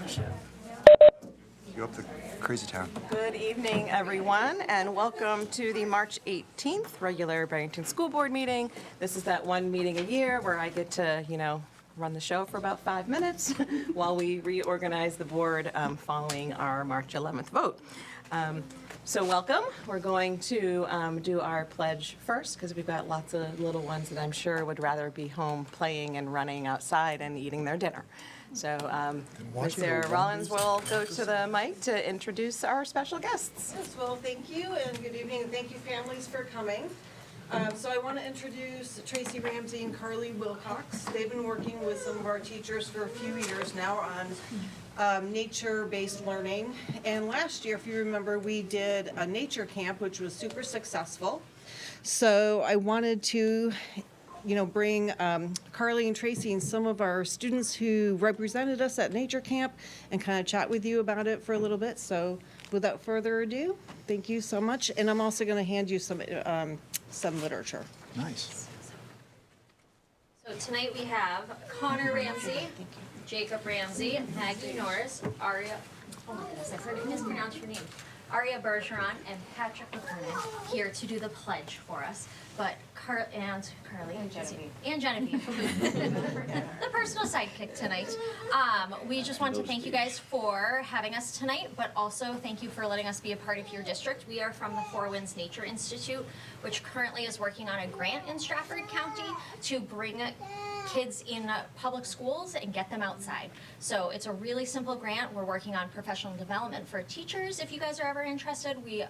You up the crazy town. Good evening, everyone, and welcome to the March 18th regular Barrington School Board meeting. This is that one meeting a year where I get to, run the show for about 5 minutes while we reorganize the board following our March 11th vote. So welcome. We're going to do our pledge first because we've got lots of little ones that I'm sure would rather be home playing and running outside and eating their dinner. So Mr. Rollins will go to the mic to introduce our special guests. Yes, well, thank you, and good evening, and thank you, families, for coming. So I want to introduce Tracy Ramsey and Carly Wilcox. They've been working with some of our teachers for a few years now on nature-based learning. And last year, if you remember, we did a nature camp, which was super successful. So I wanted to bring Carly and Tracy and some of our students who represented us at Nature Camp and kind of chat with you about it for a little bit. So without further ado, thank you so much. And I'm also going to hand you some literature. Nice. So tonight we have Connor Ramsey, Jacob Ramsey, Maggie Norris, Aria, oh my goodness, I've heard it mispronounced your name, Aria Bergeron, and Patrick McKernan here to do the pledge for us. But Carly and Genevieve, the personal sidekick tonight. We just want to thank you guys for having us tonight, but also thank you for letting us be a part of your district. We are from the Four Winds Nature Institute, which currently is working on a grant in Stratford County to bring kids in public schools and get them outside. So it's a really simple grant. We're working on professional development for teachers. If you guys are ever interested, we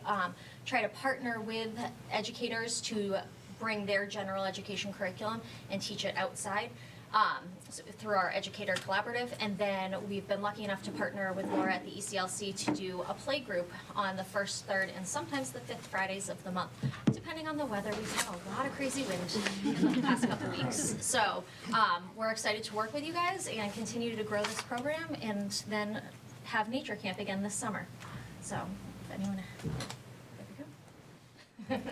try to partner with educators to bring their general education curriculum and teach it outside through our educator collaborative. And then we've been lucky enough to partner with Laura at the ECLC to do a play group on the first, third, and sometimes the fifth Fridays of the month. Depending on the weather, we've had a lot of crazy wind in the past couple weeks. So we're excited to work with you guys and continue to grow this program and then have Nature Camp again this summer. So if anyone, there we go.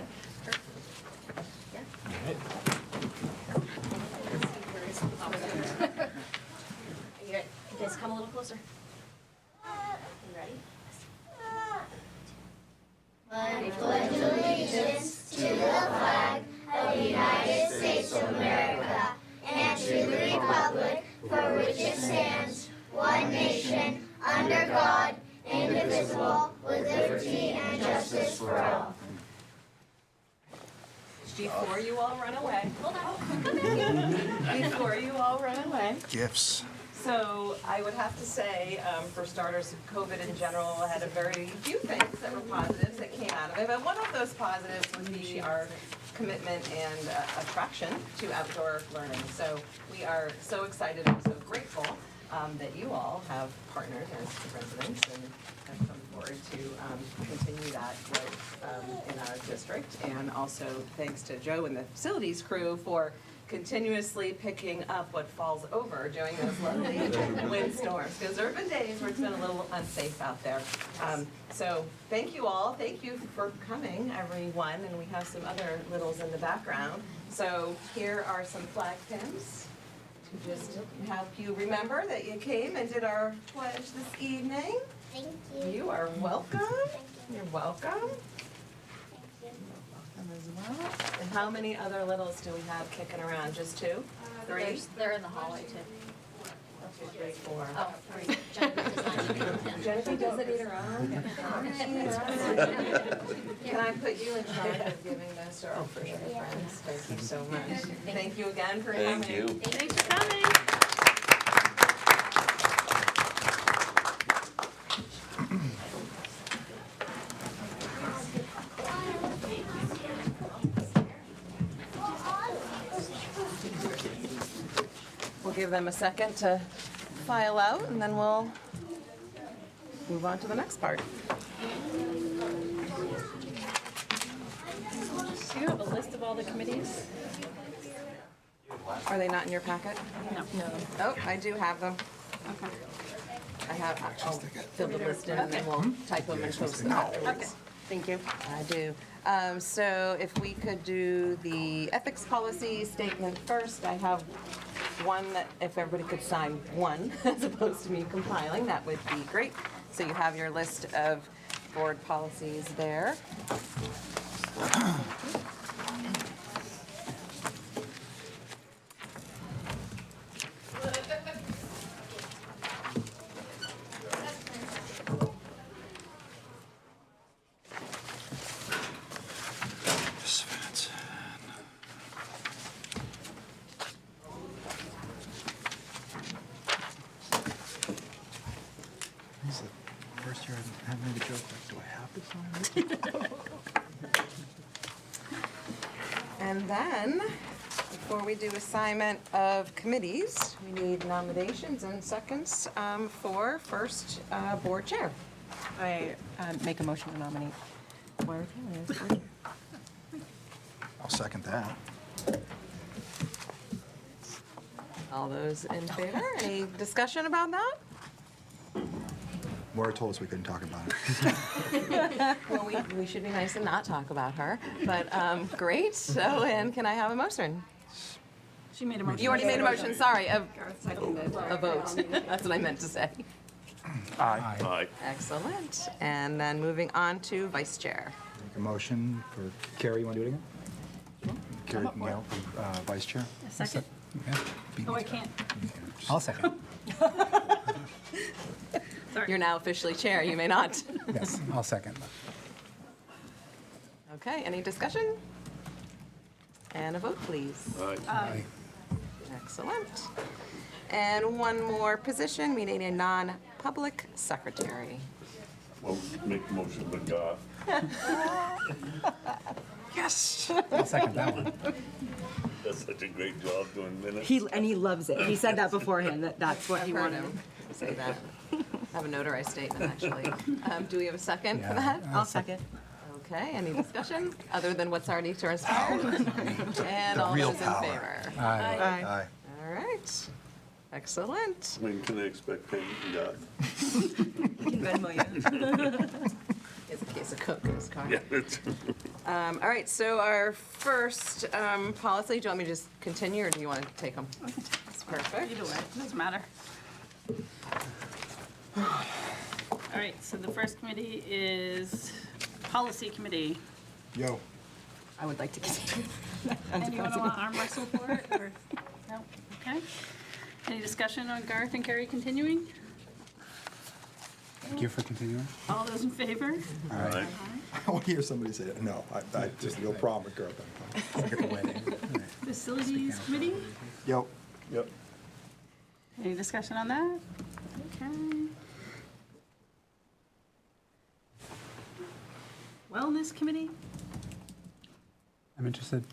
You guys come a little closer. You ready? I pledge allegiance to the flag of the United States of America and to the republic for which it stands, one nation, under God, indivisible, with liberty and justice for all. Before you all run away. Hold on. Before you all run away. Gifts. So I would have to say, for starters, COVID in general had a very few things that were positives that came out of it. But one of those positives would be our commitment and attraction to outdoor learning. So we are so excited and so grateful that you all have partnered as residents and have come forward to continue that growth in our district. And also thanks to Joe and the facilities crew for continuously picking up what falls over during those lovely windstorms, because there have been days where it's been a little unsafe out there. So thank you all. Thank you for coming, everyone. And we have some other littles in the background. So here are some flag pins to just help you remember that you came and did our pledge this evening. Thank you. You are welcome. You're welcome. Thank you. As well. And how many other littles do we have kicking around? Just two? Three? They're in the hallway too. 2, 3, 4. Oh, 3. Genevieve does not need Jennifer does it either on. Can I put you in charge of giving this to our first friends? Thank you so much. Thank you again for coming. Thank you. Thanks for coming. We'll give them a second to file out, and then we'll move on to the next part. Do you have a list of all the committees? Are they not in your packet? No. Oh, I do have them. Okay. I'll fill the list in and then we'll type them and post them afterwards. Thank you. I do. So if we could do the ethics policy statement first, I have one that, if everybody could sign one as opposed to me compiling, that would be great. So you have your list of board policies there. This is the first year I've made a joke like, do I have to sign it? And then, before we do assignment of committees, we need nominations and seconds for first board chair. I make a motion to nominate Moira Taylor as board chair. I'll second that. All those in favor? Any discussion about that? Maura told us we couldn't talk about it. Well, we should be nice and not talk about her, but great. So, and can I have a motion? She made a motion. You already made a motion, sorry, a vote. That's what I meant to say. Aye. Excellent. And then moving on to vice chair. Make a motion for Carrie, you want to do it again? Carrie Neal, vice chair. A second? Beat Oh, me I to it. can't. I'll second. You're now officially chair, you may not. Yes, I'll second. Okay, any discussion? And a vote, please. Aye. Excellent. And one more position, we need a non-public secretary. Well, make a motion with God. Yes. I'll second that one. That's such a great job doing minutes. He loves it. He said that beforehand, that's what he I've heard wanted. him say that. I have a notarized statement, actually. Do we have a second for Yeah. that? I'll second. Okay, any discussion, other than what's already transpired? And all real those in power. favor? Aye. Aye. All right, excellent. When can I expect payment from God? It's a case of Coke in his car. Yeah, it's. All right, so our first policy, do you want me to just continue, or do you want to take them? Perfect. Either way, it doesn't matter. All right, so the first committee is Policy Committee. Yo. I would like to continue. Anyone want arm wrestle for it, or, no, okay? Any discussion on Garth and Carrie continuing? Thank you for continuing. All those in favor? All right. I want to hear somebody say it. No, I just, no problem with girl. Look at the wedding. Facilities Committee? Yo. Yep. Any discussion on that? Okay. Wellness Committee? I'm interested.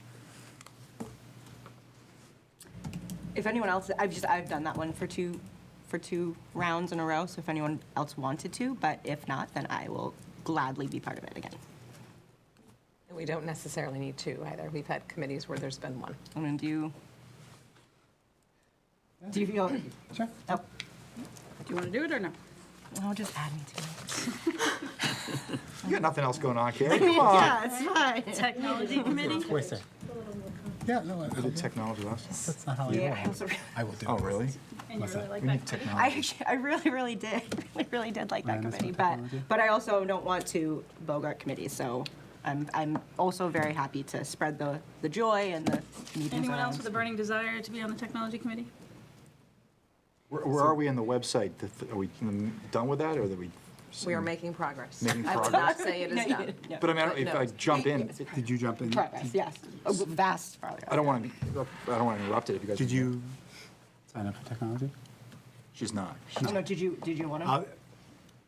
If anyone else, I've done that one for two rounds in a row, so if anyone else wanted to, but if not, then I will gladly be part of it again. And we don't necessarily need two either. We've had committees where there's been one. I mean, do you feel, Sure. oh, Do you want to do it or no? I'll just add me to it. You got nothing else going on, Carrie? Come on. Yeah, it's fine. Technology Committee? Wait, sir. Yeah, no, I did technology lessons. that's not how I Yeah, I roll. also, I will do Oh, it. really? And you What's really that? like We need that? technology. I really did, really did like that Awareness of committee, but technology. I also don't want to bogart committees, so I'm also very happy to spread the joy and the meetings Anyone else around. with a burning desire to be on the Technology Committee? Where are we on the website? Are we done with that, or are we? We are making progress. Making I would progress? not say it is No, you done. didn't, no. But I mean, if No. I jump in, Did you jump in? Progress, yes, vast progress. I don't want to interrupt it if you guys. Did you sign up for technology? She's not. Oh, no, did you want to? I'll,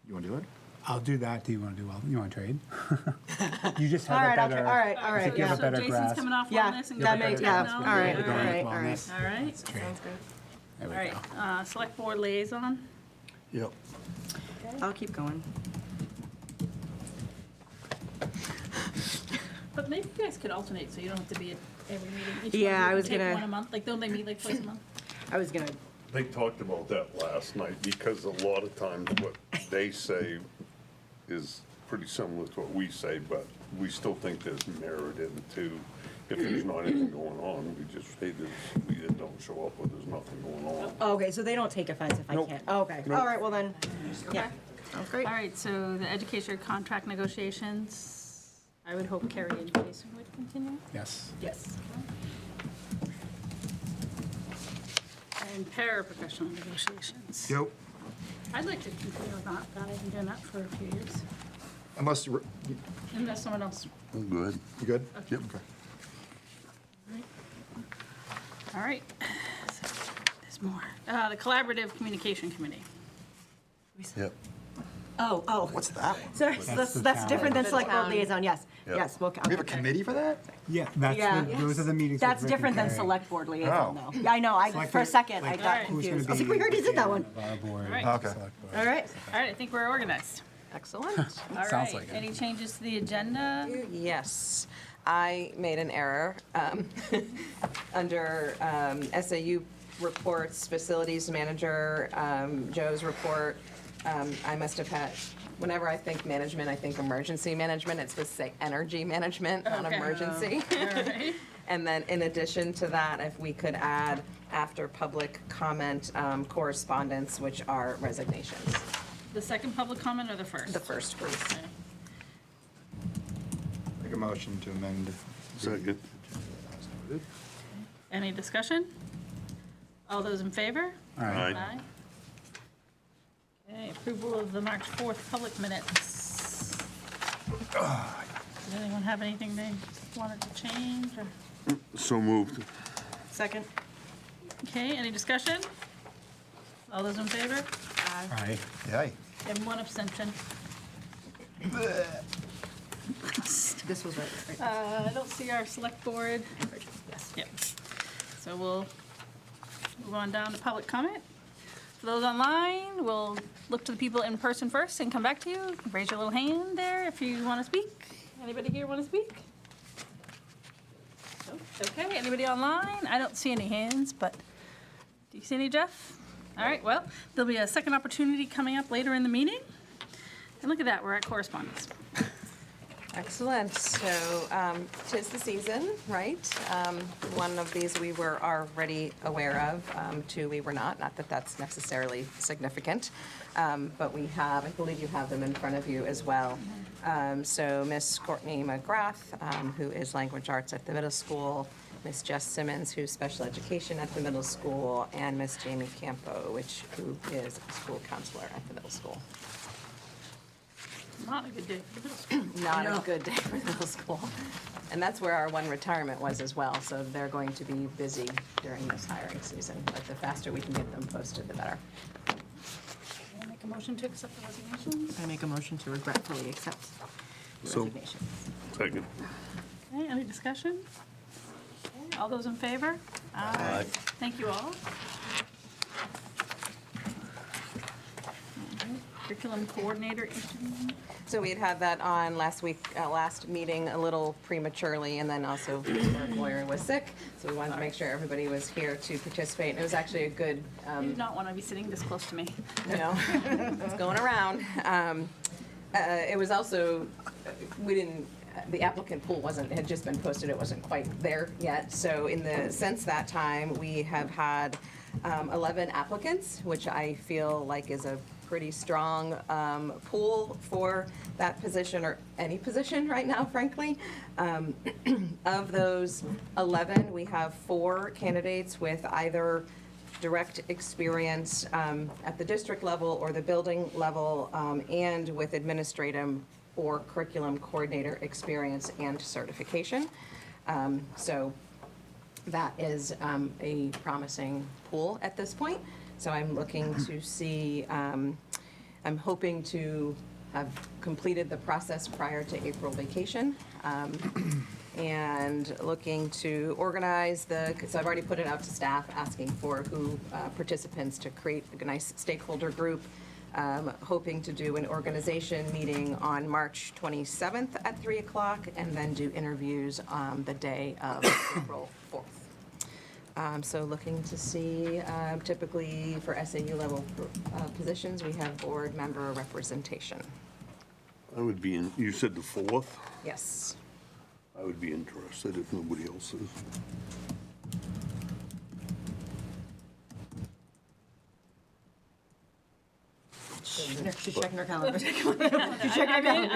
You want to do it? I'll do that. Do you want to do well? You want to trade? You just All have right, a all better. right, I think you yeah. have a better Jason's grasp. coming off Yeah, wellness and that going to makes, yeah, technology? all right, all Going with right, all right. wellness. All right, Sounds good. There all we right. go. Select Board Liaison? Yep. I'll keep going. But maybe you guys could alternate, so you don't have to be at every meeting. Each one Yeah, of you I can was take gonna- one a month, like, don't they meet like twice a month? I was gonna, They talked about that last night because a lot of times what they say is pretty similar to what we say, but we still think there's merit into, if there's not anything going on, we just say we either don't show up or there's nothing going on. Okay, so they don't take offense if I Nope. can't. Okay, Nope. all right, well then, yeah, sounds great. All right, so the education contract negotiations, I would hope Carrie and Jason would continue. Yes. Yes. And paraprofessional negotiations. Yep. I'd like to continue with that. I've been doing that for a few years. Unless, you Unless someone else. Good. good? Yep. Okay. All right. So, there's more. The Collaborative Communication Committee. Yep. Oh. What's that? Sorry, That's the that's town. different than The select board town. liaison, yes, Yep. yes. We'll We have a committee for that? Yeah, Yeah. those are the meetings. with That's Rick and different than Carrie. select board liaison, Oh. though. Yeah, I know, Select for a board, second, I like, got who's Who's gonna confused. I was be like, we already did that one. of our board, right. Okay. select board. All right. All right, I think we're organized. Excellent. All Sounds right. like it. Any changes to the agenda? Yes, I made an error under SAU reports, facilities manager, Joe's report. I must have had, whenever I think management, I think emergency management. It's supposed to say energy management, not Okay. emergency. All right. And then in addition to that, if we could add after public comment, correspondence, which are resignations. The second public comment or the first? The first, please. Okay. Make a motion to amend. Second. Any discussion? All those in favor? All right. Aye. Okay, approval of the March 4th public minutes. Does anyone have anything they wanted to change? Or- So moved. Second. Okay, any discussion? All those in favor? Aye. Yay. And one abstention. This was right. I don't see our select board. Yes. Yep. So we'll move on down to public comment. For those online, we'll look to the people in person first and come back to you. Raise your little hand there if you want to speak. Anybody here want to speak? Nope. Okay, anybody online? I don't see any hands, but do you see any, Jeff? All right, well, there'll be a second opportunity coming up later in the meeting. And look at that, we're at correspondence. Excellent. So, 'tis the season, right? One of these we were already aware of, two we were not that that's necessarily significant. But we have, I believe you have them in front of you as well. So Miss Courtney McGrath, who is language arts at the middle school, Miss Jess Simmons, who's special education at the middle school, and Miss Jamie Campo, who is a school counselor at the middle school. Not a good day for the middle school. Not a good day for middle school. And that's where our one retirement was as well, so they're going to be busy during this hiring season. But the faster we can get them posted, the better. Can I make a motion to accept the resignations? I make a motion to regretfully accept the So- resignation. Second. Okay, any discussion? Okay, all those in favor? Aye. Thank you all. Curriculum coordinator interview. So we had that on last meeting a little prematurely, and then also our lawyer was sick, so we wanted to make sure everybody was here to participate. And it was actually a good, I do not want to be sitting this close to me. you know, it's going around. It was also, the applicant pool had just been posted, it wasn't quite there yet. So since that time, we have had 11 applicants, which I feel like is a pretty strong pool for that position, or any position right now, frankly. Of those 11, we have 4 candidates with either direct experience at the district level or the building level, and with administrative or curriculum coordinator experience and certification. So that is a promising pool at this point. So I'm looking to see, I'm hoping to have completed the process prior to April vacation. And looking to organize so I've already put it out to staff asking for participants to create a nice stakeholder group. Hoping to do an organization meeting on March 27th at 3 o'clock, and then do interviews on the day of April 4th. So looking to see, typically for SAU level positions, we have board member representation. I would be in, you said the 4th? Yes. I would be interested if nobody else is. She's checking her calendar.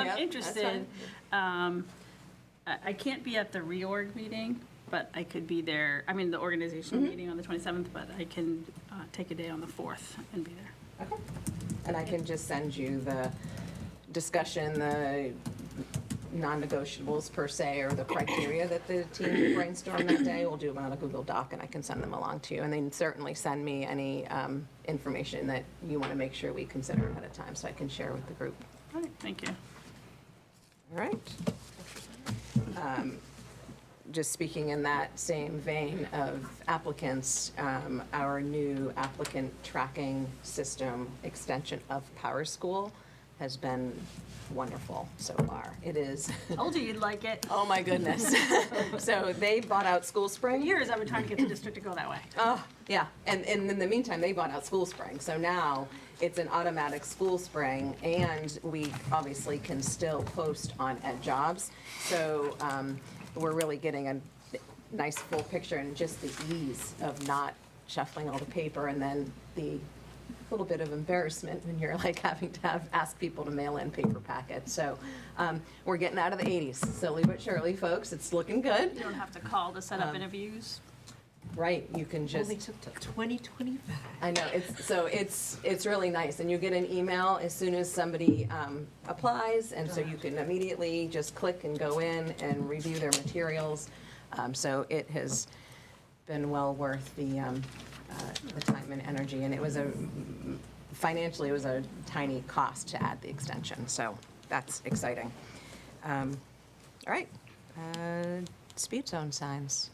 I'm interested. I can't be at the reorg meeting, but I could be there, I mean, the organizational meeting on the 27th, but I can take a day on the 4th and be there. Okay. And I can just send you the discussion, the non-negotiables per se, or the criteria that the team brainstormed that day. We'll do them on a Google Doc, and I can send them along to you. And then certainly send me any information that you want to make sure we consider ahead of time, so I can share with the group. All right, thank you. All right. Just speaking in that same vein of applicants, our new applicant tracking system extension of Power School has been wonderful so far. It is, Told you you'd like it. oh my goodness. So they bought out School For Spring. years, I've been trying to get the district to go that way. Oh, yeah, and in the meantime, they bought out School Spring, so now it's an automatic School Spring, and we obviously can still post on Ed Jobs. So we're really getting a nice full picture, and just the ease of not shuffling all the paper, and then the little bit of embarrassment when you're like having to ask people to mail in paper packets. So we're getting out of the 80s, slowly but surely, folks. It's looking good. You don't have to call to set up interviews. Right, you can just. Only took till 2025. I know, it's really nice, and you get an email as soon as somebody applies, and so you can immediately just click and go in and review their materials. So it has been well worth the time and energy, and it was financially, it was a tiny cost to add the extension, so that's exciting. All right, speed zone signs.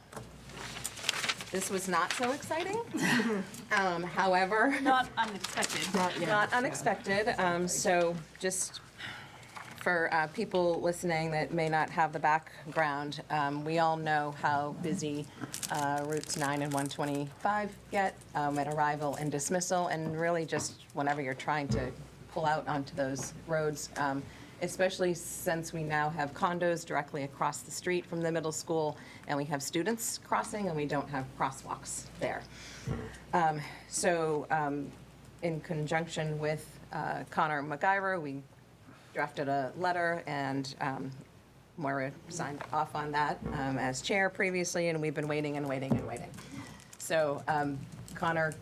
This was not so exciting. However, Not unexpected. not unexpected. So just for people listening that may not have the background, we all know how busy routes 9 and 125 get at arrival and dismissal, and really just whenever you're trying to pull out onto those roads, especially since we now have condos directly across the street from the middle school, and we have students crossing, and we don't have crosswalks there. So in conjunction with Connor McIver, we drafted a letter, and Moira signed off on that as chair previously, and we've been waiting and waiting and waiting. So Connor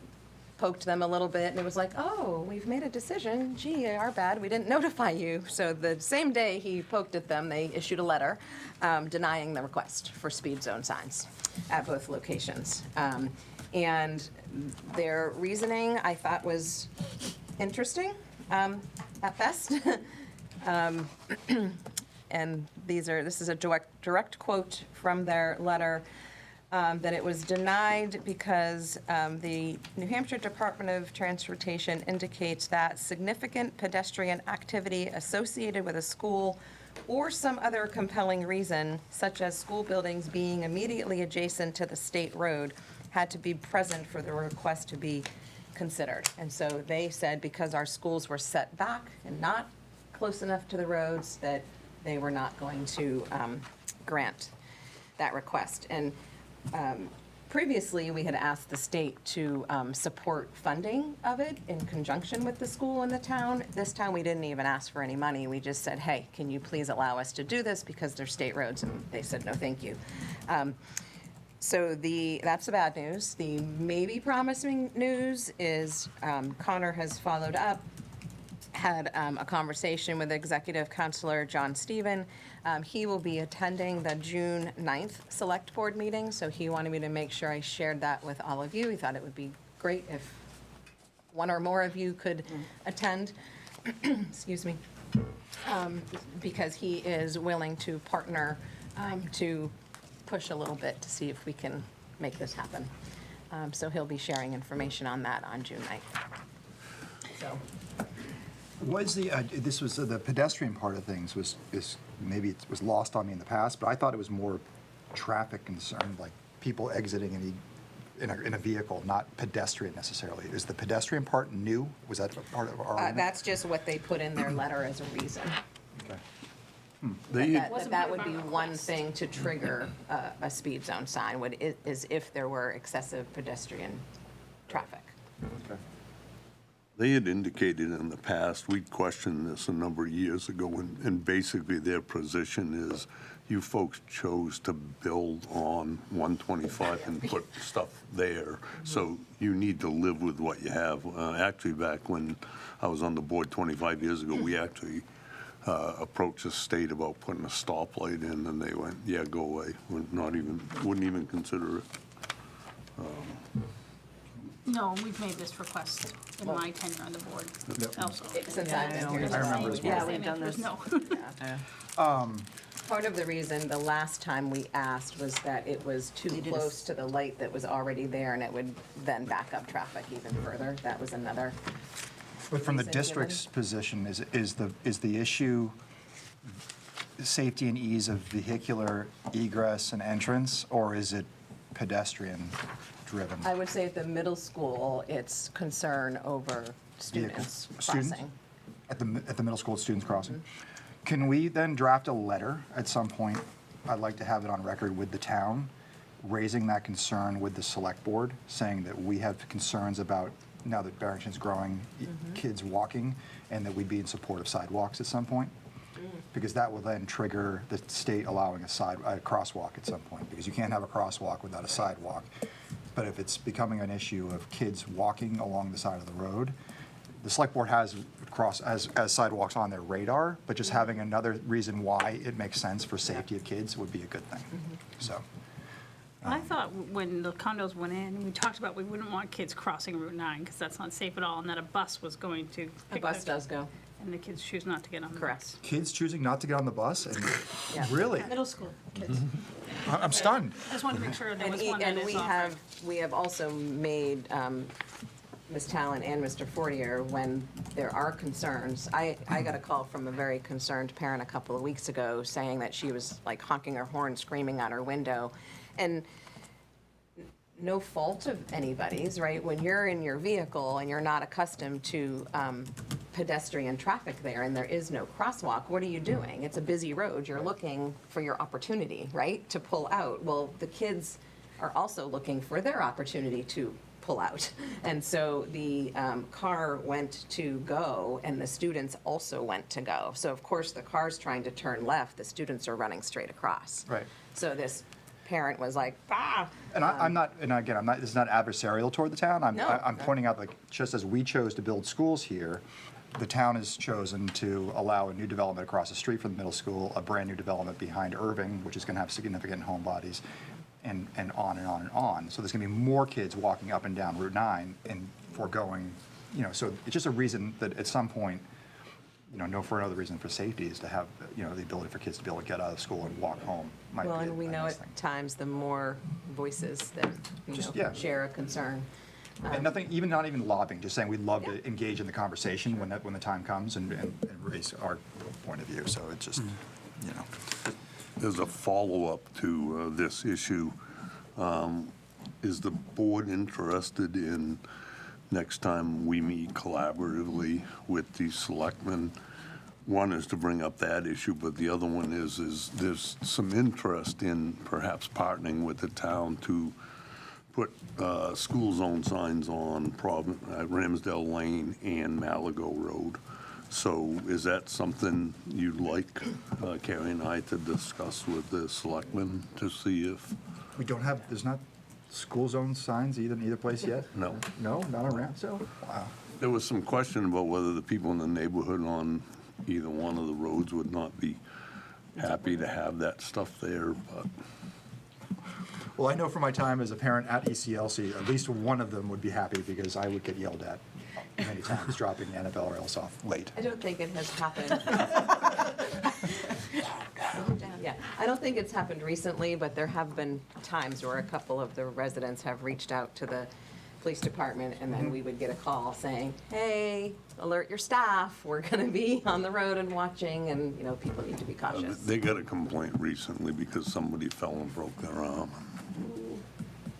poked them a little bit, and it was like, oh, we've made a decision. Gee, our bad, we didn't notify you. So the same day he poked at them, they issued a letter denying the request for speed zone signs at both locations. And their reasoning, I thought, was interesting at best. And this is a direct quote from their letter. That it was denied because the New Hampshire Department of Transportation indicates that significant pedestrian activity associated with a school or some other compelling reason, such as school buildings being immediately adjacent to the state road, had to be present for the request to be considered. And so they said because our schools were set back and not close enough to the roads, that they were not going to grant that request. And previously, we had asked the state to support funding of it in conjunction with the school and the town. This time, we didn't even ask for any money. We just said, hey, can you please allow us to do this because they're state roads? And they said, no, thank you. So that's the bad news. The maybe promising news is Connor has followed up, had a conversation with Executive Counselor John Stephen. He will be attending the June 9th Select Board meeting, so he wanted me to make sure I shared that with all of you. He thought it would be great if one or more of you could attend, excuse me, because he is willing to partner to push a little bit to see if we can make this happen. So he'll be sharing information on that on June 9th. So. Was this was the pedestrian part of things maybe it was lost on me in the past, but I thought it was more traffic concern, like people exiting in a vehicle, not pedestrian necessarily. Is the pedestrian part new? Was that part of our? That's just what they put in their letter as a reason. Okay. They, That would be one thing to trigger a speed zone sign, is if there were excessive pedestrian traffic. Okay. They had indicated in the past, we'd questioned this a number of years ago, and basically their position is, you folks chose to build on 125 and put stuff there, so you need to live with what you have. Actually, back when I was on the board 25 years ago, we actually approached the state about putting a stoplight in, and they went, yeah, go away, wouldn't even consider it. No, we've made this request in my tenure on the board also. Since I've been here. I remember as well. Yeah, we've done this. No. Part of the reason the last time we asked was that it was too close to the light that was already there, and it would then back up traffic even further. That was another. But from the reason given. district's position, is the issue safety and ease of vehicular egress and entrance, or is it pedestrian driven? I would say at the middle school, it's concern over students Students? crossing. At the middle school, students crossing? Can we then draft a letter at some point? I'd like to have it on record with the town, raising that concern with the select board, saying that we have concerns about, now that Barrington's growing, kids walking, and that we'd be in support of sidewalks at some point. Because that will then trigger the state allowing a crosswalk at some point, because you can't have a crosswalk without a sidewalk. But if it's becoming an issue of kids walking along the side of the road, the select board has sidewalks on their radar, but just having another reason why it makes sense for safety of kids would be a good thing. So, I thought when the condos went in, we talked about we wouldn't want kids crossing Route 9 because that's not safe at all, and that a bus was going to. A bus does go. And the kids choose not to get on the Correct. bus. kids choosing not to get on the bus, and Yeah. really, Middle school kids. I'm stunned. Just wanted to make sure there was And one that is offered. we have also made Ms. Talon and Mr. Fortier, when there are concerns, I got a call from a very concerned parent a couple of weeks ago saying that she was like honking her horn, screaming out her window. And no fault of anybody's, right? When you're in your vehicle and you're not accustomed to pedestrian traffic there and there is no crosswalk, what are you doing? It's a busy road. You're looking for your opportunity, right, to pull out. Well, the kids are also looking for their opportunity to pull out. And so the car went to go and the students also went to go. So of course the car's trying to turn left, the students are running straight across. Right. So this parent was like, ah. And I'm not, and again, I'm not, this is not adversarial toward the town. I'm No. pointing out, like, just as we chose to build schools here, the town has chosen to allow a new development across the street from the middle school, a brand-new development behind Irving, which is going to have significant home bodies, and on and on and on. So there's going to be more kids walking up and down Route 9 and foregoing, so it's just a reason that at some point, for another reason for safety is to have, the ability for kids to be able to get out of school and walk home might Well, be and we a know nice at thing. times the more voices that, Just, yeah. share a concern. And not even lobbying, just saying we'd love to engage in the conversation when the time comes and raise our point of view. So it's just, There's a follow-up to this issue. Is the board interested in, next time we meet collaboratively with the selectmen? One is to bring up that issue, but the other one is there's some interest in perhaps partnering with the town to put school zone signs on Ramsdale Lane and Malago Road. So is that something you'd like Carrie and I to discuss with the selectmen to see if? there's not school zone signs in either place yet? No. No, not around, so, wow. There was some question about whether the people in the neighborhood on either one of the roads would not be happy to have that stuff there, but Well, I know from my time as a parent at ECLC, at least one of them would be happy because I would get yelled at many times dropping the NFL rails off late. I don't think it has happened. Yeah, I don't think it's happened recently, but there have been times where a couple of the residents have reached out to the police department, and then we would get a call saying, hey, alert your staff, we're gonna be on the road and watching, and, people need to be cautious. they got a complaint recently because somebody fell and broke their arm.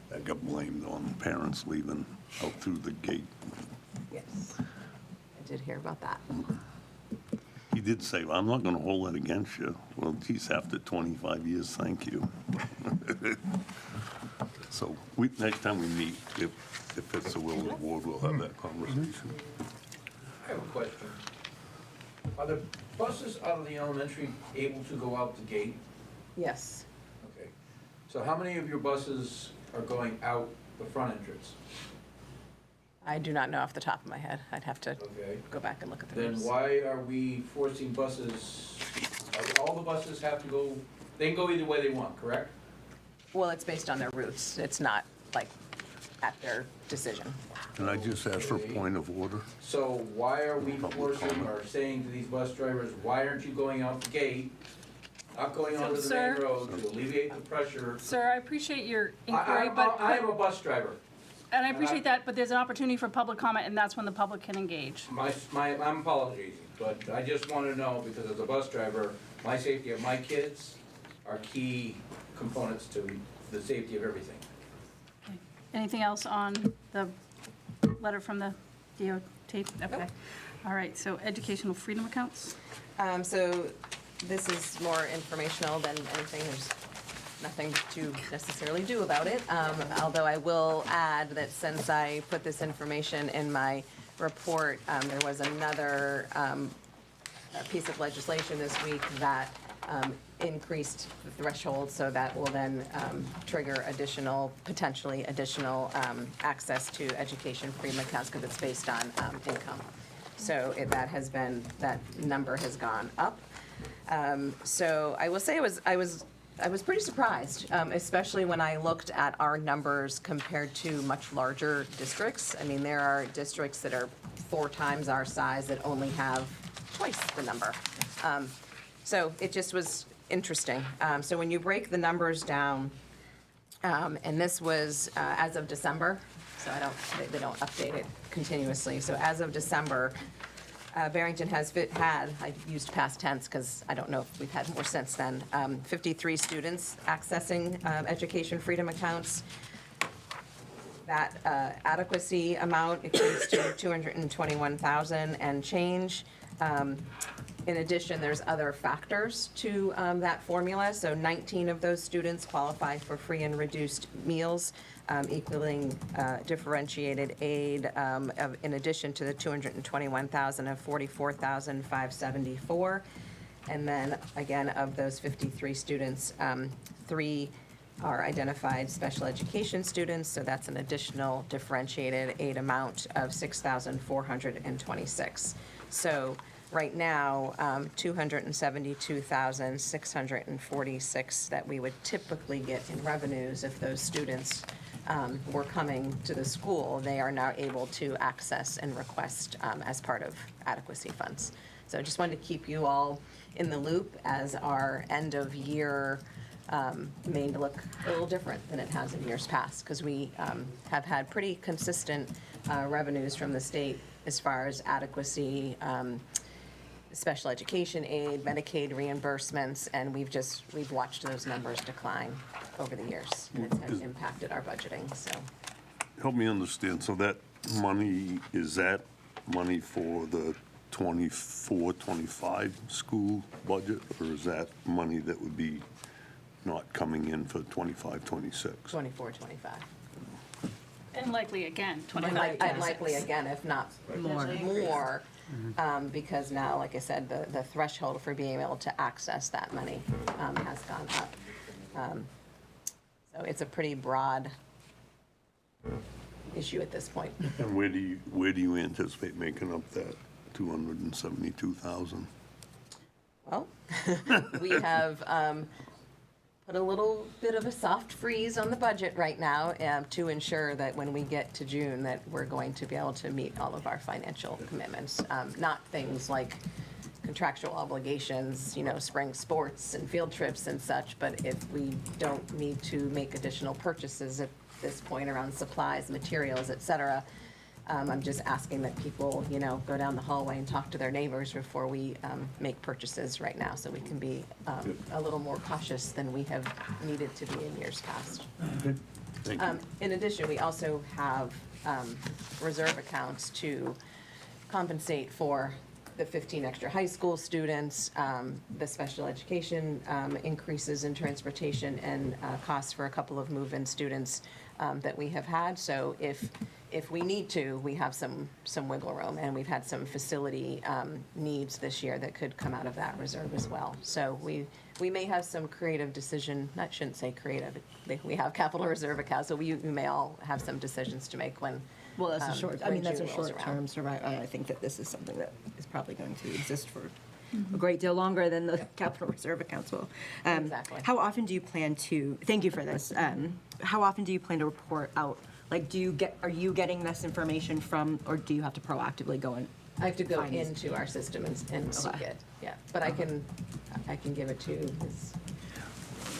That got blamed on parents leaving out through the gate. Yes, I did hear about that. did say, well, I'm not going to hold it against you. Well, geez, after 25 years, thank you. So next time we meet, if it's the will of the board, we'll have that conversation. I have a question. Are the buses out of the elementary able to go out the gate? Yes. Okay. So how many of your buses are going out the front entrance? I do not know off the top of my head. I'd have to Okay. go back and look at the Then news. why are we forcing buses, all the buses have to go, they can go either way they want, correct? Well, it's based on their routes. It's not like at their decision. Can I just ask for a point of order? So why are we forcing or saying to these bus drivers, why aren't you going out the gate? Not going onto the main sir- road to alleviate the pressure. Sir, I appreciate your inquiry, I am a bus driver. and I appreciate that, but there's an opportunity for public comment, and that's when the public can engage. I'm apologizing, but I just want to know, because as a bus driver, my safety of my kids are key components to the safety of everything. Anything else on the letter from the DOT? Okay. All right, so educational freedom accounts? So this is more informational than anything. There's nothing to necessarily do about it. Although I will add that since I put this information in my report, there was another piece of legislation this week that increased the threshold, so that will then trigger potentially additional access to education freedom accounts because it's based on income. So that number has gone up. So I will say I was pretty surprised, especially when I looked at our numbers compared to much larger districts. I mean, there are districts that are 4 times our size that only have twice the number. So it just was interesting. So when you break the numbers down, and this was as of December, so they don't update it continuously. So as of December, Barrington has I used past tense because I don't know if we've had more since then, 53 students accessing education freedom accounts. That adequacy amount equates to 221,000 and change. In addition, there's other factors to that formula. So 19 of those students qualify for free and reduced meals, equaling differentiated aid in addition to the 221,000 of 44,574. And then again, of those 53 students, 3 are identified special education students. So that's an additional differentiated aid amount of 6,426. So right now, 272,646 that we would typically get in revenues if those students were coming to the school, they are now able to access and request as part of adequacy funds. So I just wanted to keep you all in the loop as our end of year may look a little different than it has in years past, because we have had pretty consistent revenues from the state as far as adequacy, special education aid, Medicaid reimbursements, and we've watched those numbers decline over the years, and it has impacted our budgeting, so. Help me understand, so that money, is that money for the 24-25 school budget, or is that money that would be not coming in for 25-26? 24, 25. And likely again, And 25. likely again, if not more, because now, like I said, the threshold for being able to access that money has gone up. So it's a pretty broad issue at this point. And where do you anticipate making up that 272,000? Well, we have put a little bit of a soft freeze on the budget right now to ensure that when we get to June, that we're going to be able to meet all of our financial commitments. Not things like contractual obligations, spring sports and field trips and such, but if we don't need to make additional purchases at this point around supplies, materials, et cetera, I'm just asking that people, go down the hallway and talk to their neighbors before we make purchases right now, so we can be a little more cautious than we have needed to be in years past. Thank you. In addition, we also have reserve accounts to compensate for the 15 extra high school students, the special education increases in transportation and costs for a couple of move-in students that we have had. So if we need to, we have some wiggle room, and we've had some facility needs this year that could come out of that reserve as well. So we may have some creative decision, I shouldn't say creative, we have capital reserve accounts, so we may all have some decisions to make when Well, that's a short, I mean, that's a June rolls short around. term, so I think that this is something that is probably going to exist for a great deal longer than the capital reserve accounts will. Exactly. How often do you plan to, thank you for this, how often do you plan to report out? Like, are you getting this information from, or do you have to proactively go and? I have to go find these? into our system and seek Okay. it, yeah. But I can give it to you as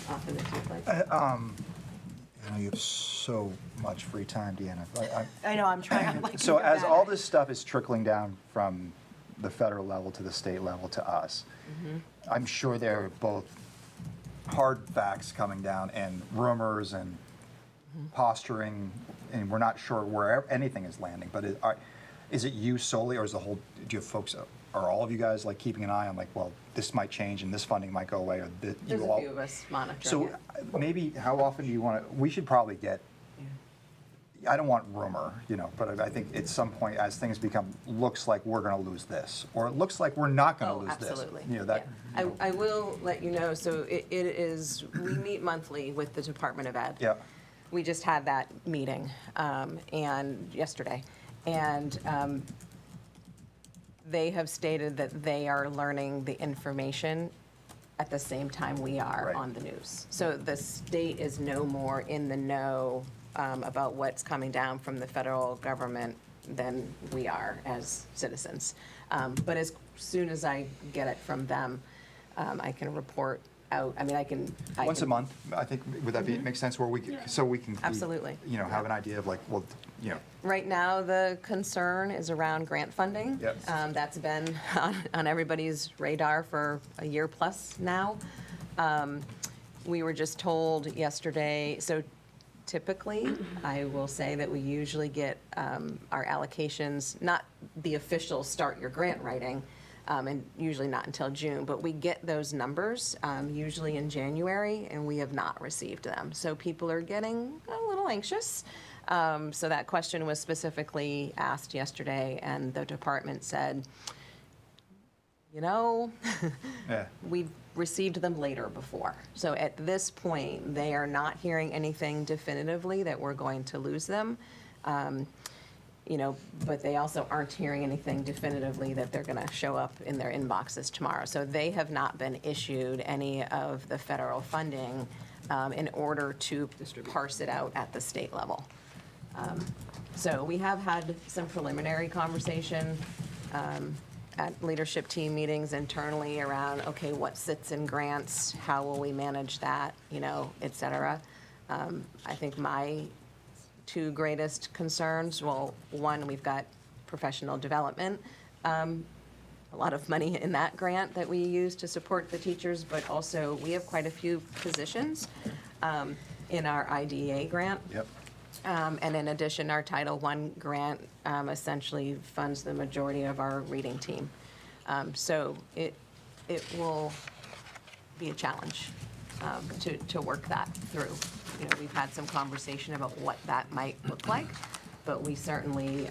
often as you'd like. You know, you have so much free time, Deanna. I know, I'm trying, I'm like. So super as bad all at- this stuff is trickling down from the federal level to the state level to us, I'm sure there are both hard facts coming down and rumors and posturing, and we're not sure where anything is landing. But is it you solely, or is the whole, do you have folks, are all of you guys like keeping an eye on like, well, this might change and this funding might go away, or There's you a all? few of us monitoring So it. maybe, how often do you want to, we should probably get, I don't want rumor, you know, but I think at some point as things become, looks like we're going to lose this, or it looks like we're not going to Oh, lose this. absolutely. You know, that, Yeah. I will let you know, so it is, we meet monthly with the Department of Ed. yeah, We just had that meeting, and yesterday, and they have stated that they are learning the information at the same time we are Right. on the news. So the state is no more in the know about what's coming down from the federal government than we are as citizens. But as soon as I get it from them, I can report out, I mean, I can. once a month, I think, would that be, make sense, where we can, so we can. be, Absolutely. You know, have an idea of like, well, you know, Right now, the concern is around grant funding. Yep. That's been on everybody's radar for a year plus now. We were just told yesterday, so typically, I will say that we usually get our allocations, not the official start your grant writing, and usually not until June, but we get those numbers usually in January, and we have not received them. So people are getting a little anxious. So that question was specifically asked yesterday, and the department said, you know, yeah. we've received them later before. So at this point, they are not hearing anything definitively that we're going to lose them. You know, but they also aren't hearing anything definitively that they're going to show up in their inboxes tomorrow. So they have not been issued any of the federal funding in order to parse it out at the state level. So we have had some preliminary conversation at leadership team meetings internally around, okay, what sits in grants, how will we manage that, you know, et cetera. I think my two greatest concerns, well, one, we've got professional development, a lot of money in that grant that we use to support the teachers, but also we have quite a few positions in our IDEA grant. Yep. And in addition, our Title I grant essentially funds the majority of our reading team. So it will be a challenge to work that through. You know, we've had some conversation about what that might look like, but we certainly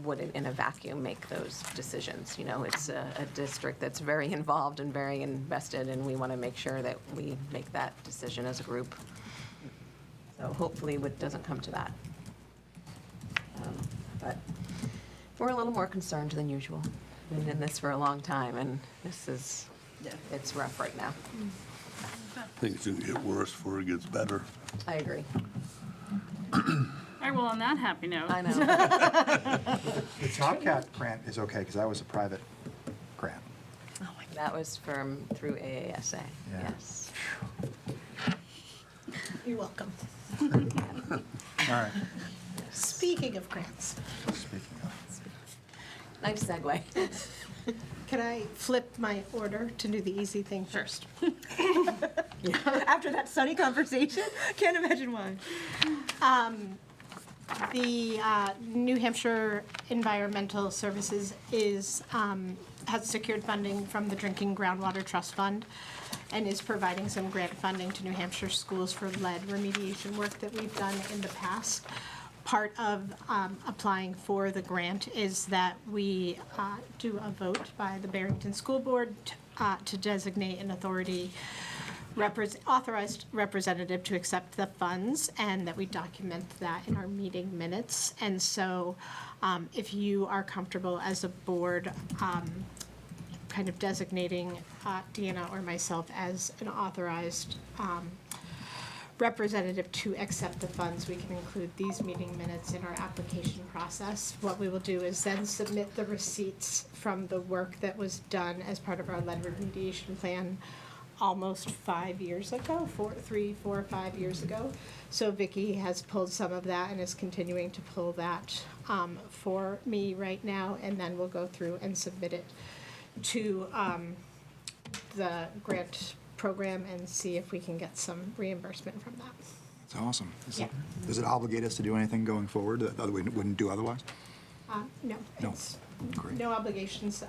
wouldn't in a vacuum make those decisions. You know, it's a district that's very involved and very invested, and we want to make sure that we make that decision as a group. So hopefully it doesn't come to that. But we're a little more concerned than usual. Been in this for a long time, and this is, it's rough right now. Things can get worse before it gets better. I agree. All right, well, on that happy note. I know. The Top Cat grant is okay, because that was a private grant. That was through AASA, Yeah. yes. You're welcome. All right, Speaking of grants, speaking of. Nice segue. can I flip my order to do the easy thing first? After that sunny conversation, can't imagine why. The New Hampshire Environmental Services has secured funding from the Drinking Groundwater Trust Fund and is providing some grant funding to New Hampshire schools for lead remediation work that we've done in the past. Part of applying for the grant is that we do a vote by the Barrington School Board to designate an authorized representative to accept the funds, and that we document that in our meeting minutes. And so if you are comfortable as a board kind of designating Deanna or myself as an authorized representative to accept the funds, we can include these meeting minutes in our application process. What we will do is then submit the receipts from the work that was done as part of our lead remediation plan almost 5 years ago, 4 or 5 years ago. So Vicki has pulled some of that and is continuing to pull that for me right now, and then we'll go through and submit it to the grant program and see if we can get some reimbursement from that. It's awesome. Yeah. Does it obligate us to do anything going forward that we wouldn't do otherwise? No. No. It's Great. no obligations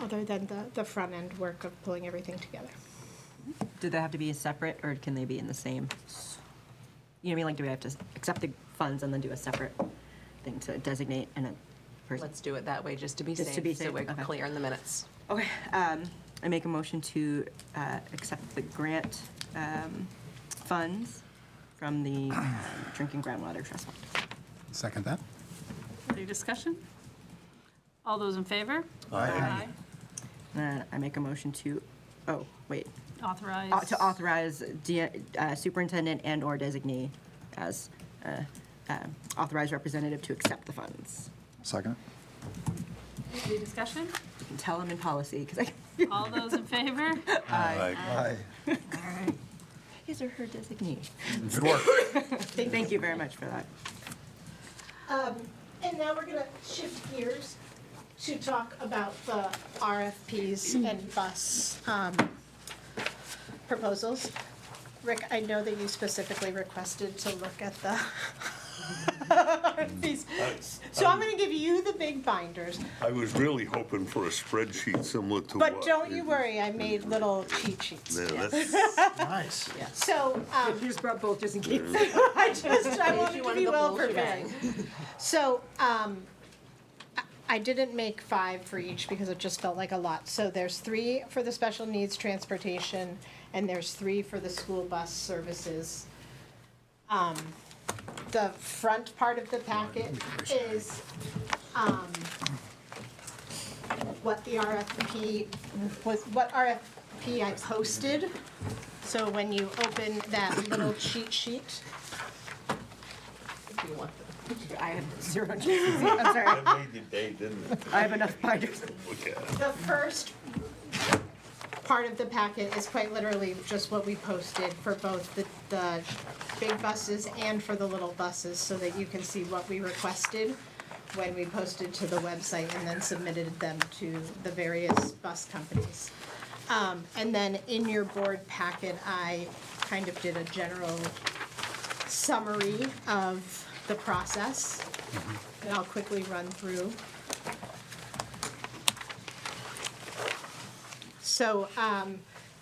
other than the front end work of pulling everything together. Do they have to be separate, or can they be in the same? You know what I mean? Like, do we have to accept the funds and then do a separate thing to designate and a person? Let's do it that way, just to be Just to safe, be so safe, we're okay. clear in the minutes. Okay, I make a motion to accept the grant funds from the Drinking Groundwater Trust Fund. Second that. Any discussion? All those in favor? Aye. I make a motion to, oh, wait, Authorize. to authorize superintendent and/or designee as authorized representative to accept the funds. Second? Any discussion? You can tell them in policy, because I. All those in favor? Aye. Aye. All right. His or her designee. Good work. Thank you very much for that. And now we're gonna shift gears to talk about the RFPs and bus proposals. Rick, I know that you specifically requested to look at the RFPs. So I'm gonna give you the big binders, I was really hoping for a spreadsheet similar to what. but don't you worry, I made little cheat sheets. Yeah, that's- Nice. So, You just brought both just in case. I wanted to wanted be the well whole prepared. So, I didn't make 5 for each because it just felt like a lot. So there's 3 for the special needs transportation, and there's 3 for the school bus services. The front part of the packet is, what the RFP was, what RFP I posted. So when you open that little cheat sheet, If you want them. I have 0 chances. I'm sorry. That made your day, didn't it? I have enough binders. Look at it. the first part of the packet is quite literally just what we posted for both the big buses and for the little buses, so that you can see what we requested when we posted to the website and then submitted them to the various bus companies. And then in your board packet, I kind of did a general summary of the process that I'll quickly run through. So,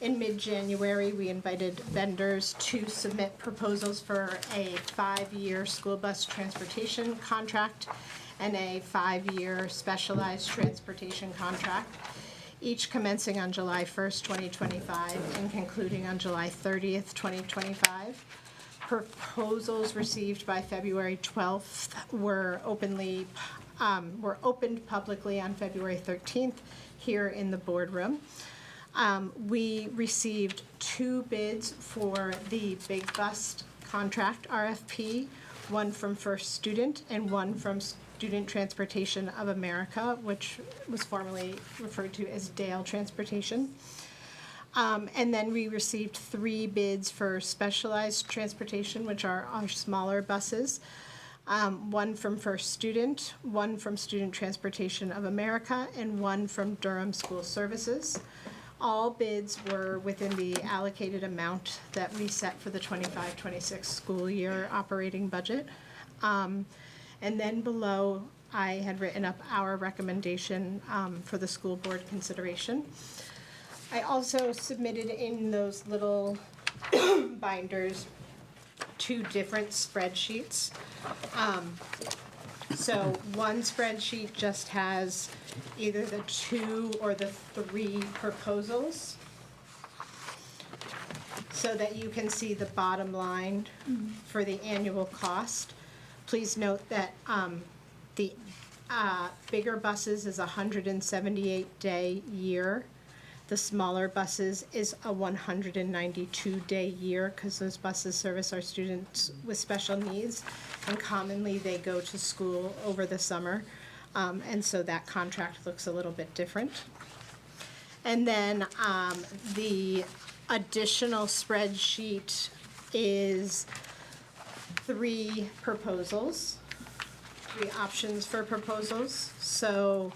in mid-January, we invited vendors to submit proposals for a 5-year school bus transportation contract and a 5-year specialized transportation contract, each commencing on July 1st, 2025, and concluding on July 30th, 2025. Proposals received by February 12th were opened publicly on February 13th here in the boardroom. We received 2 bids for the big bus contract RFP, one from First Student and one from Student Transportation of America, which was formerly referred to as Dale Transportation. And then we received 3 bids for specialized transportation, which are our smaller buses. One from First Student, one from Student Transportation of America, and one from Durham School Services. All bids were within the allocated amount that we set for the 25-26 school year operating budget. And then below, I had written up our recommendation for the school board consideration. I also submitted in those little binders 2 different spreadsheets. So one spreadsheet just has either the 2 or the 3 proposals, so that you can see the bottom line for the annual cost. Please note that the bigger buses is a 178-day year. The smaller buses is a 192-day year, because those buses service our students with special needs, and commonly they go to school over the summer, and so that contract looks a little bit different. And then the additional spreadsheet is 3 proposals, 3 options for proposals. So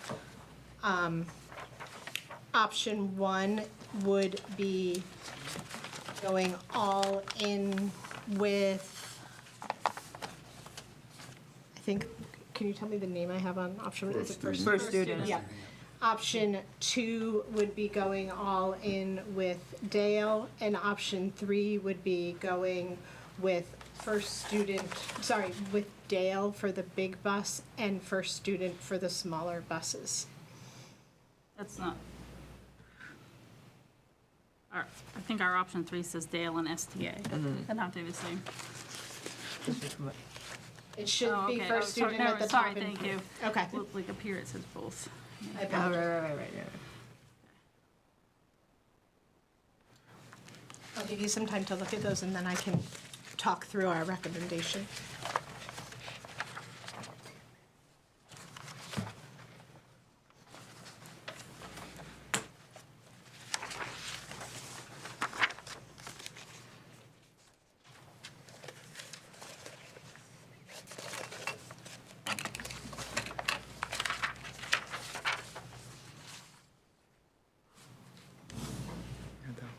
option 1 would be going all in with, I think, can you tell me the name I have on option? Is it First First student. Yeah. Option 2 would be going all in with Dale, and option 3 would be going with with Dale for the big bus and first student for the smaller buses. That's not. I think our option 3 says Dale and STA. And not the same. It should Oh, be okay. first Oh, sorry, student at the top. Sorry, thank you. Okay. Well, like up here it says both. I Oh, apologize. right. I'll give you some time to look at those, and then I can talk through our recommendation.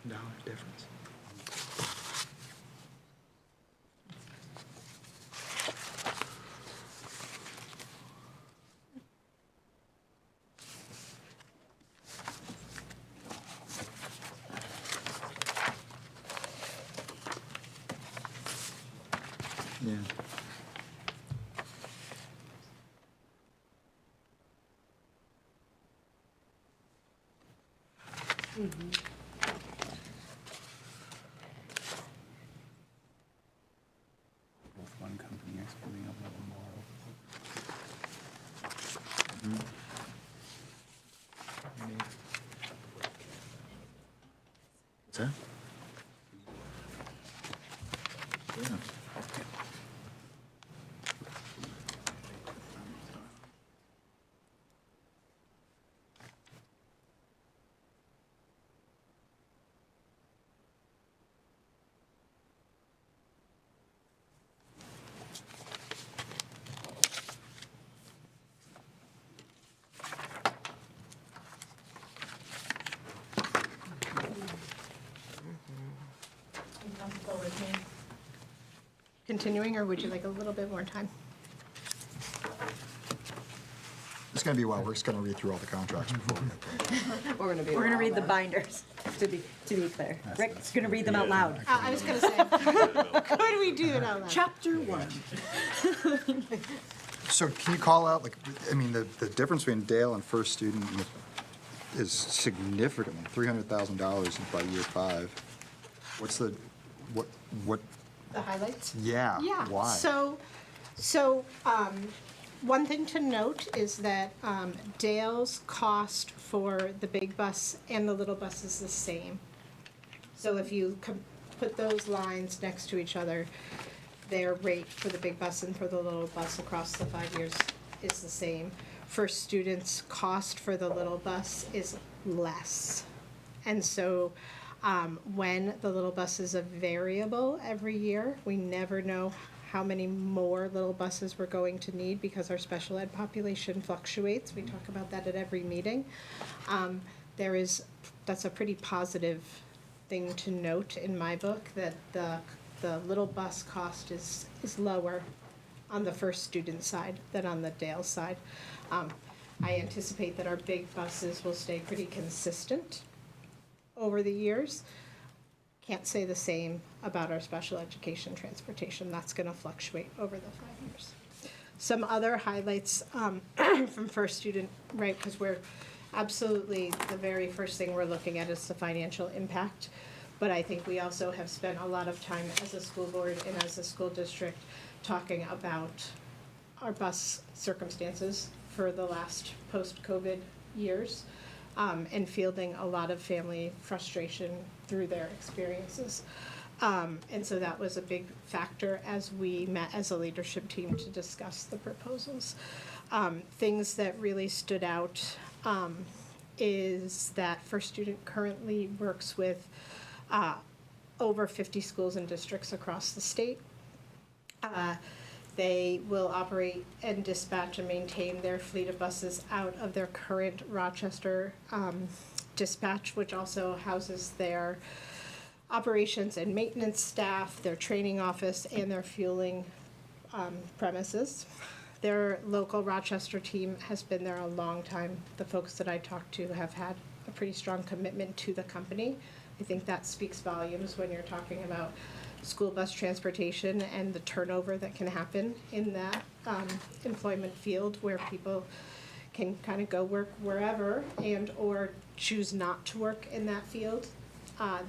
$10,000 difference. Yeah. Both one company is coming up with a model. What's that? Yeah. Continuing, or would you like a little bit more time? It's gonna be a while. We're just gonna read through all the contracts before we get there. We're gonna read the binders, to be clear. Rick's gonna read them out loud. I was gonna say, could we do it out loud? Chapter 1. So can you call out, like, I mean, the difference between Dale and first student is significantly, $300,000 by year 5. What's the, what, The highlights? yeah, Yeah. why? So, one thing to note is that Dale's cost for the big bus and the little bus is the same. So if you put those lines next to each other, their rate for the big bus and for the little bus across the 5 years is the same. For students, cost for the little bus is less. And so when the little bus is a variable every year, we never know how many more little buses we're going to need because our special ed population fluctuates. We talk about that at every meeting. That's a pretty positive thing to note in my book, that the little bus cost is lower on the first student side than on the Dale side. I anticipate that our big buses will stay pretty consistent over the years. Can't say the same about our special education transportation. That's going to fluctuate over the 5 years. Some other highlights from first student, right, because we're absolutely, the very first thing we're looking at is the financial impact. But I think we also have spent a lot of time as a school board and as a school district talking about our bus circumstances for the last post-COVID years, and fielding a lot of family frustration through their experiences. And so that was a big factor as we met as a leadership team to discuss the proposals. Things that really stood out is that First Student currently works with over 50 schools and districts across the state. They will operate and dispatch and maintain their fleet of buses out of their current Rochester dispatch, which also houses their operations and maintenance staff, their training office, and their fueling premises. Their local Rochester team has been there a long time. The folks that I talked to have had a pretty strong commitment to the company. I think that speaks volumes when you're talking about school bus transportation and the turnover that can happen in that employment field where people can kind of go work wherever and or choose not to work in that field.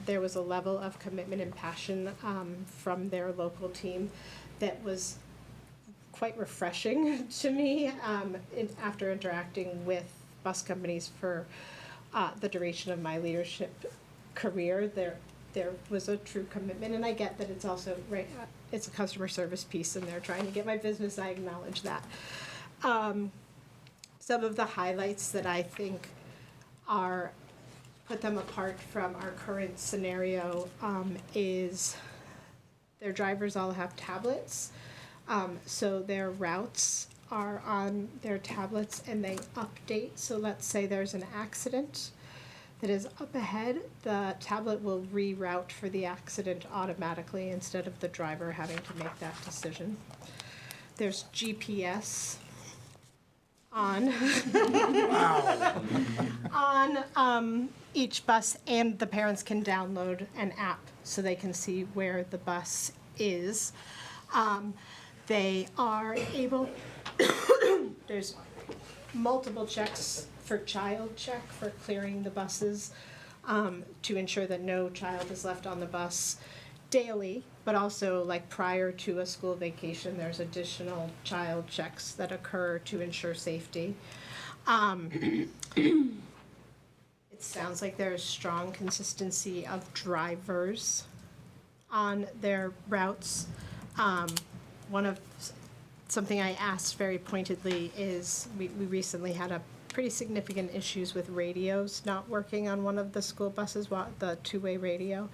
There was a level of commitment and passion from their local team that was quite refreshing to me after interacting with bus companies for the duration of my leadership career. There was a true commitment, and I get that it's also, right, it's a customer service piece and they're trying to get my business, I acknowledge that. Some of the highlights that I think put them apart from our current scenario is their drivers all have tablets, so their routes are on their tablets and they update. So let's say there's an accident that is up ahead, the tablet will reroute for the accident automatically instead of the driver having to make that decision. There's GPS on on each bus, and the parents can download an app so they can see where the bus is. They are able, there's multiple checks for child check for clearing the buses to ensure that no child is left on the bus daily, but also like prior to a school vacation, there's additional child checks that occur to ensure safety. It sounds like there's strong consistency of drivers on their routes. Something I asked very pointedly is we recently had a pretty significant issues with radios not working on one of the school buses, the two-way radio,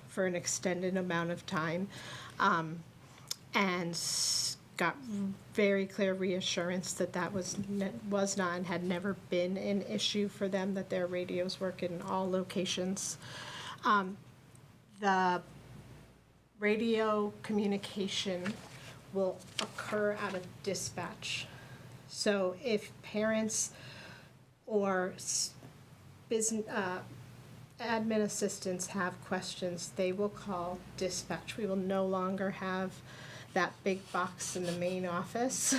for an extended amount of time, and got very clear reassurance that that was not and had never been an issue for them, that their radios work in all locations. The radio communication will occur out of dispatch. So if parents or business admin assistants have questions, they will call dispatch. We will no longer have that big box in the main office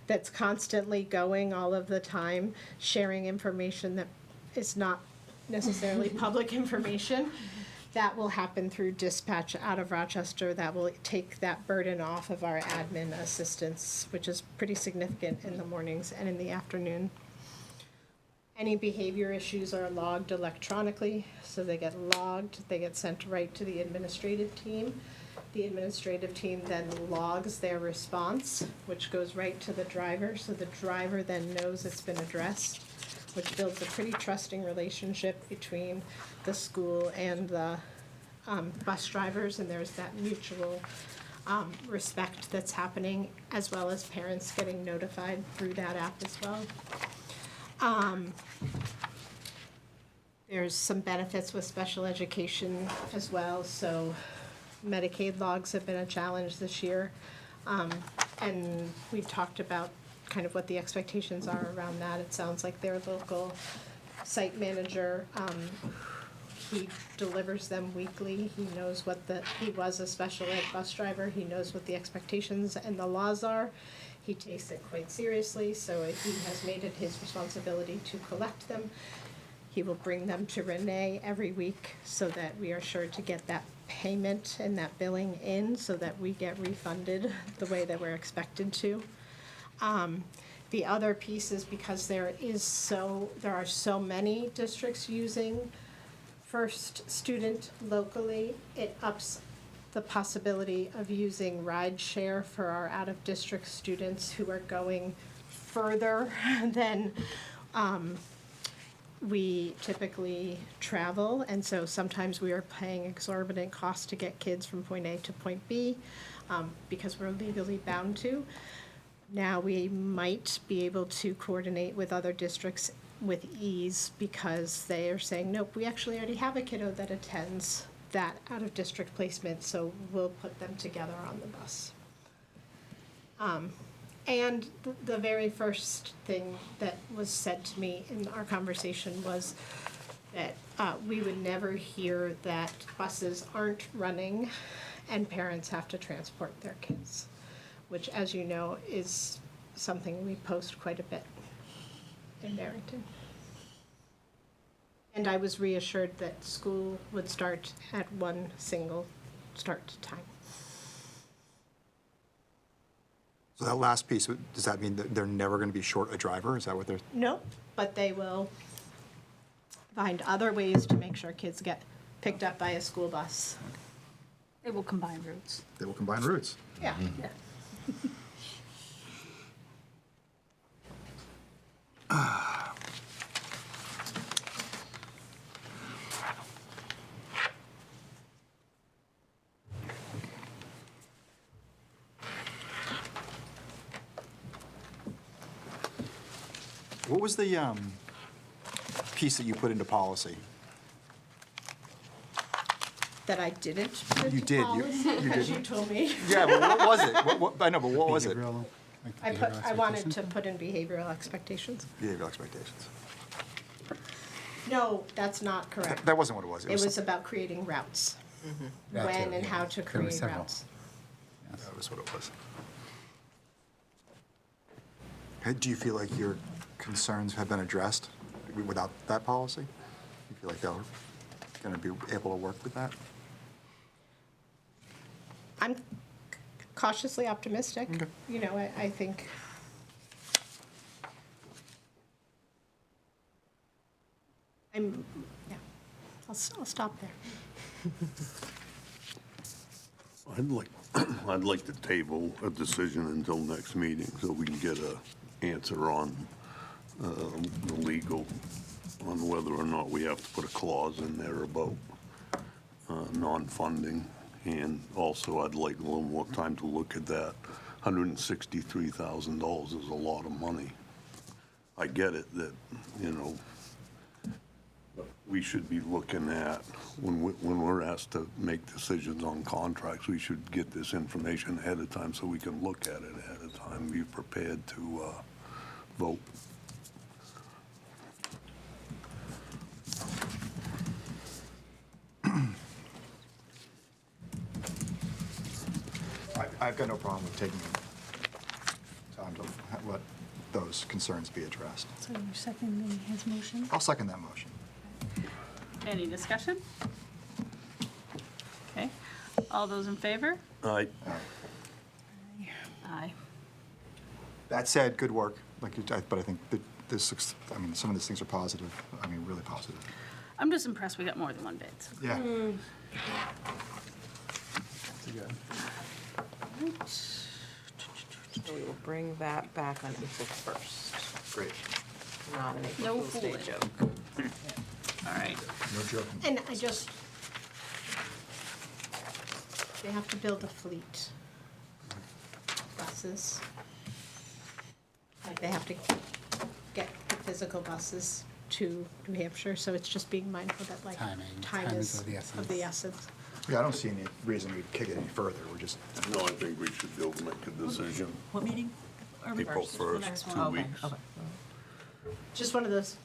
that's constantly going all of the time, sharing information that is not necessarily public information. That will happen through dispatch out of Rochester. That will take that burden off of our admin assistants, which is pretty significant in the mornings and in the afternoon. Any behavior issues are logged electronically, so they get logged, they get sent right to the administrative team. The administrative team then logs their response, which goes right to the driver, so the driver then knows it's been addressed, which builds a pretty trusting relationship between the school and the bus drivers, and there's that mutual respect that's happening, as well as parents getting notified through that app as well. There's some benefits with special education as well, so Medicaid logs have been a challenge this year. And we've talked about kind of what the expectations are around that. It sounds like their local site manager, he delivers them weekly. He knows he was a special ed bus driver. He knows what the expectations and the laws are. He takes it quite seriously, so he has made it his responsibility to collect them. He will bring them to Renee every week so that we are sure to get that payment and that billing in so that we get refunded the way that we're expected to. The other piece is because there are so many districts using First Student locally, it ups the possibility of using rideshare for our out-of-district students who are going further than we typically travel. And so sometimes we are paying exorbitant costs to get kids from point A to point B because we're legally bound to. Now we might be able to coordinate with other districts with ease because they are saying, nope, we actually already have a kiddo that attends that out-of-district placement, so we'll put them together on the bus. And the very first thing that was said to me in our conversation was that we would never hear that buses aren't running and parents have to transport their kids, which, as you know, is something we post quite a bit in Barrington. And I was reassured that school would start at one single start time. So that last piece, does that mean that they're never going to be short a driver? Is that what they're? No, but they will find other ways to make sure kids get picked up by a school bus. They will combine routes. They will combine routes. Yeah. Yeah. What was the piece that you put into policy? That I didn't put You to did, you policy, because you did. told me. Yeah, but what was it? I know, but what was it? Behavioral, like I behavioral wanted expectations? to put in behavioral expectations. Behavioral expectations. No, that's not correct. That wasn't what it was. It was about creating routes. That When too, and yeah. how to There were create several. routes. Yes. That was what it was. Hey, do you feel like your concerns have been addressed without that policy? You feel like they're going to be able to work with that? I'm cautiously optimistic. Okay. You know, I think. Yeah, I'll stop there. I'd like to table a decision until next meeting so we can get a answer on the legal, on whether or not we have to put a clause in there about non-funding. And also, I'd like a little more time to look at that. $163,000 is a lot of money. I get it that, you know, we should be looking at, when we're asked to make decisions on contracts, we should get this information ahead of time so we can look at it ahead of time, be prepared to vote. I've got no problem with taking time to let those concerns be addressed. So you're seconding his motion? I'll second that motion. Any discussion? Okay, all those in favor? Aye. Aye. That said, good work. But I think that some of these things are positive. I mean, really positive. I'm just impressed we got more than one bid. So. Yeah. That's good. So we will bring that back on April 1st, Great. not an No April Fool's Day fooling. joke. All right. No joking. And they have to build a fleet. Buses. Like, they have to get the physical buses to New Hampshire, so it's just being mindful that, like, Timing. time Time is is of the of the essence. Yeah, I don't see any reason we'd kick it any further. We're just, No, I think we should be able to make a decision. What meeting? Are we April first? 1st, 2 Okay, weeks. okay. Just one of those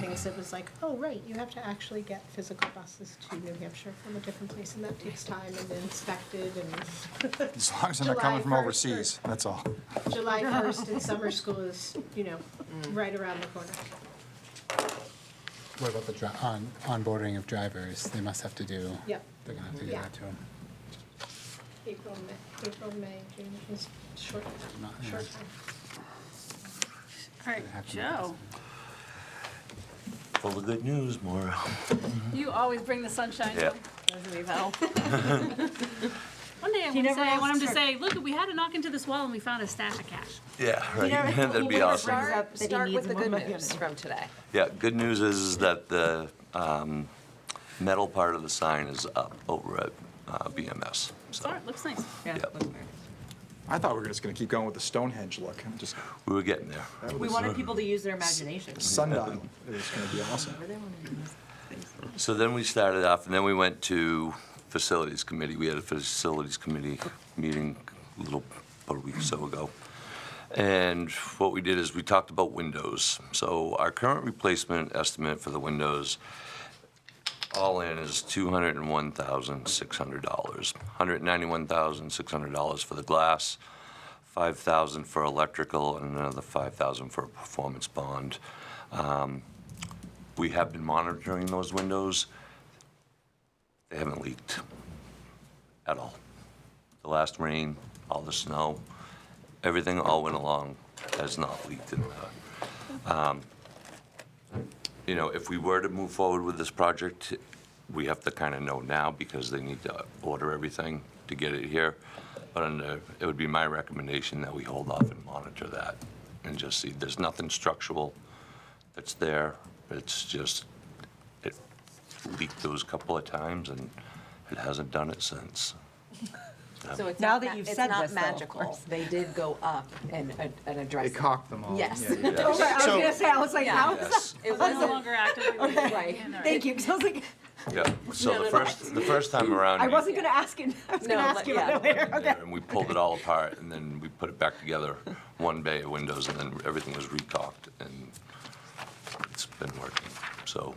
things that was like, oh, right, you have to actually get physical buses to New Hampshire from a different place, and that takes time and inspected and as long as they're not coming from July 1st or- overseas, that's all. July 1st and summer school is, right around the corner. What about the onboarding of drivers? They must have to do, Yep. they're gonna have to do Yeah. that too. April, May, June is short, Yeah. short time. All right, Joe, Full of good news, Maura. you always bring the sunshine. Yeah. Doesn't he, though? One day He never I want him to asks say, look, we had to knock into this wall and we found a stack of cash. Yeah, right. never- That'd be he never awesome. brings up that he Start needs with the more good money. news from today. Yeah, good news is that the metal part of the sign is up over at BMS. So Start, looks nice. Yeah. Yep. I thought we were just gonna keep going with the Stonehenge look. I'm just, we were getting there. that We was wanted people to use their imagination. sundial. It's gonna be awesome. So then we started off, and then we went to facilities committee. We had a facilities committee meeting about a week or so ago. And what we did is we talked about windows. So our current replacement estimate for the windows, all in, is $201,600. $191,600 for the glass, $5,000 for electrical, and another $5,000 for a performance bond. We have been monitoring those windows. They haven't leaked at all. The last rain, all the snow, everything all went along has not leaked in there. If we were to move forward with this project, we have to kind of know now because they need to order everything to get it here. But it would be my recommendation that we hold off and monitor that and just see. There's nothing structural that's there. It's just, it leaked those couple of times and it hasn't done it since. So it's Now not that ma- you've it's said not this, though, of magical. course. They did go up and address They it. cocked them all. Yes. Yeah, yeah. Okay, I was So- gonna say, I was like, Yeah. how is Yes. that? It No wasn't, longer actively Okay. right. Thank you, because I was like, Yeah, so the first time around. I wasn't gonna ask it, I was No, gonna ask but you yeah. about that later, okay. And we pulled it all apart, and then we put it back together, one bay of windows, and then everything was recocked, and it's been working. So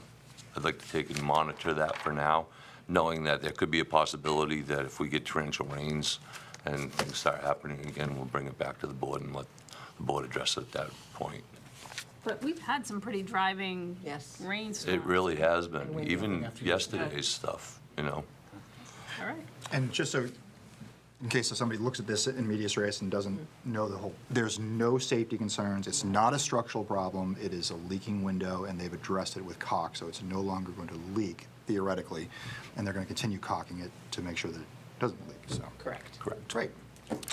I'd like to take and monitor that for now, knowing that there could be a possibility that if we get torrential rains and things start happening again, we'll bring it back to the board and let the board address it at that point. But we've had some pretty driving Yes. rainstorms. It really has been, even yesterday's stuff, All right. And just so, in case somebody looks at this in medias res and doesn't know the whole, there's no safety concerns. It's not a structural problem. It is a leaking window, and they've addressed it with caulk, so it's no longer going to leak theoretically, and they're going to continue caulking it to make sure that it doesn't leak. So correct. Correct. great.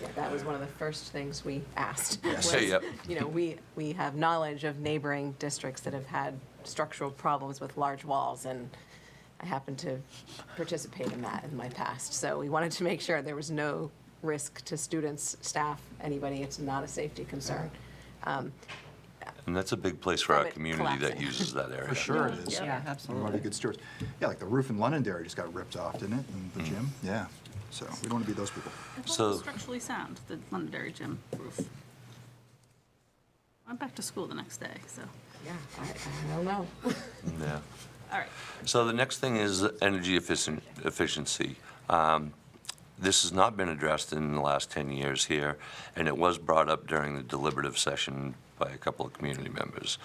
Yeah, that was one of the first things we asked. Yes. was, Yep. We have knowledge of neighboring districts that have had structural problems with large walls, and I happened to participate in that in my past. So we wanted to make sure there was no risk to students, staff, anybody. It's not a safety concern. And that's a big place for our From it community that collapsing. uses that area. For sure it is. Yeah, We want to absolutely. be good stewards. Yeah, like the roof in Londonderry just got ripped off, didn't it, in the gym? Yeah. So we don't want to be those people. It's So- all structurally sound, the Londonderry gym roof. I'm back to school the next day, so, Yeah, I don't know. Yeah. all right. So the next thing is energy efficiency. This has not been addressed in the last 10 years here, and it was brought up during the deliberative session by a couple of community members.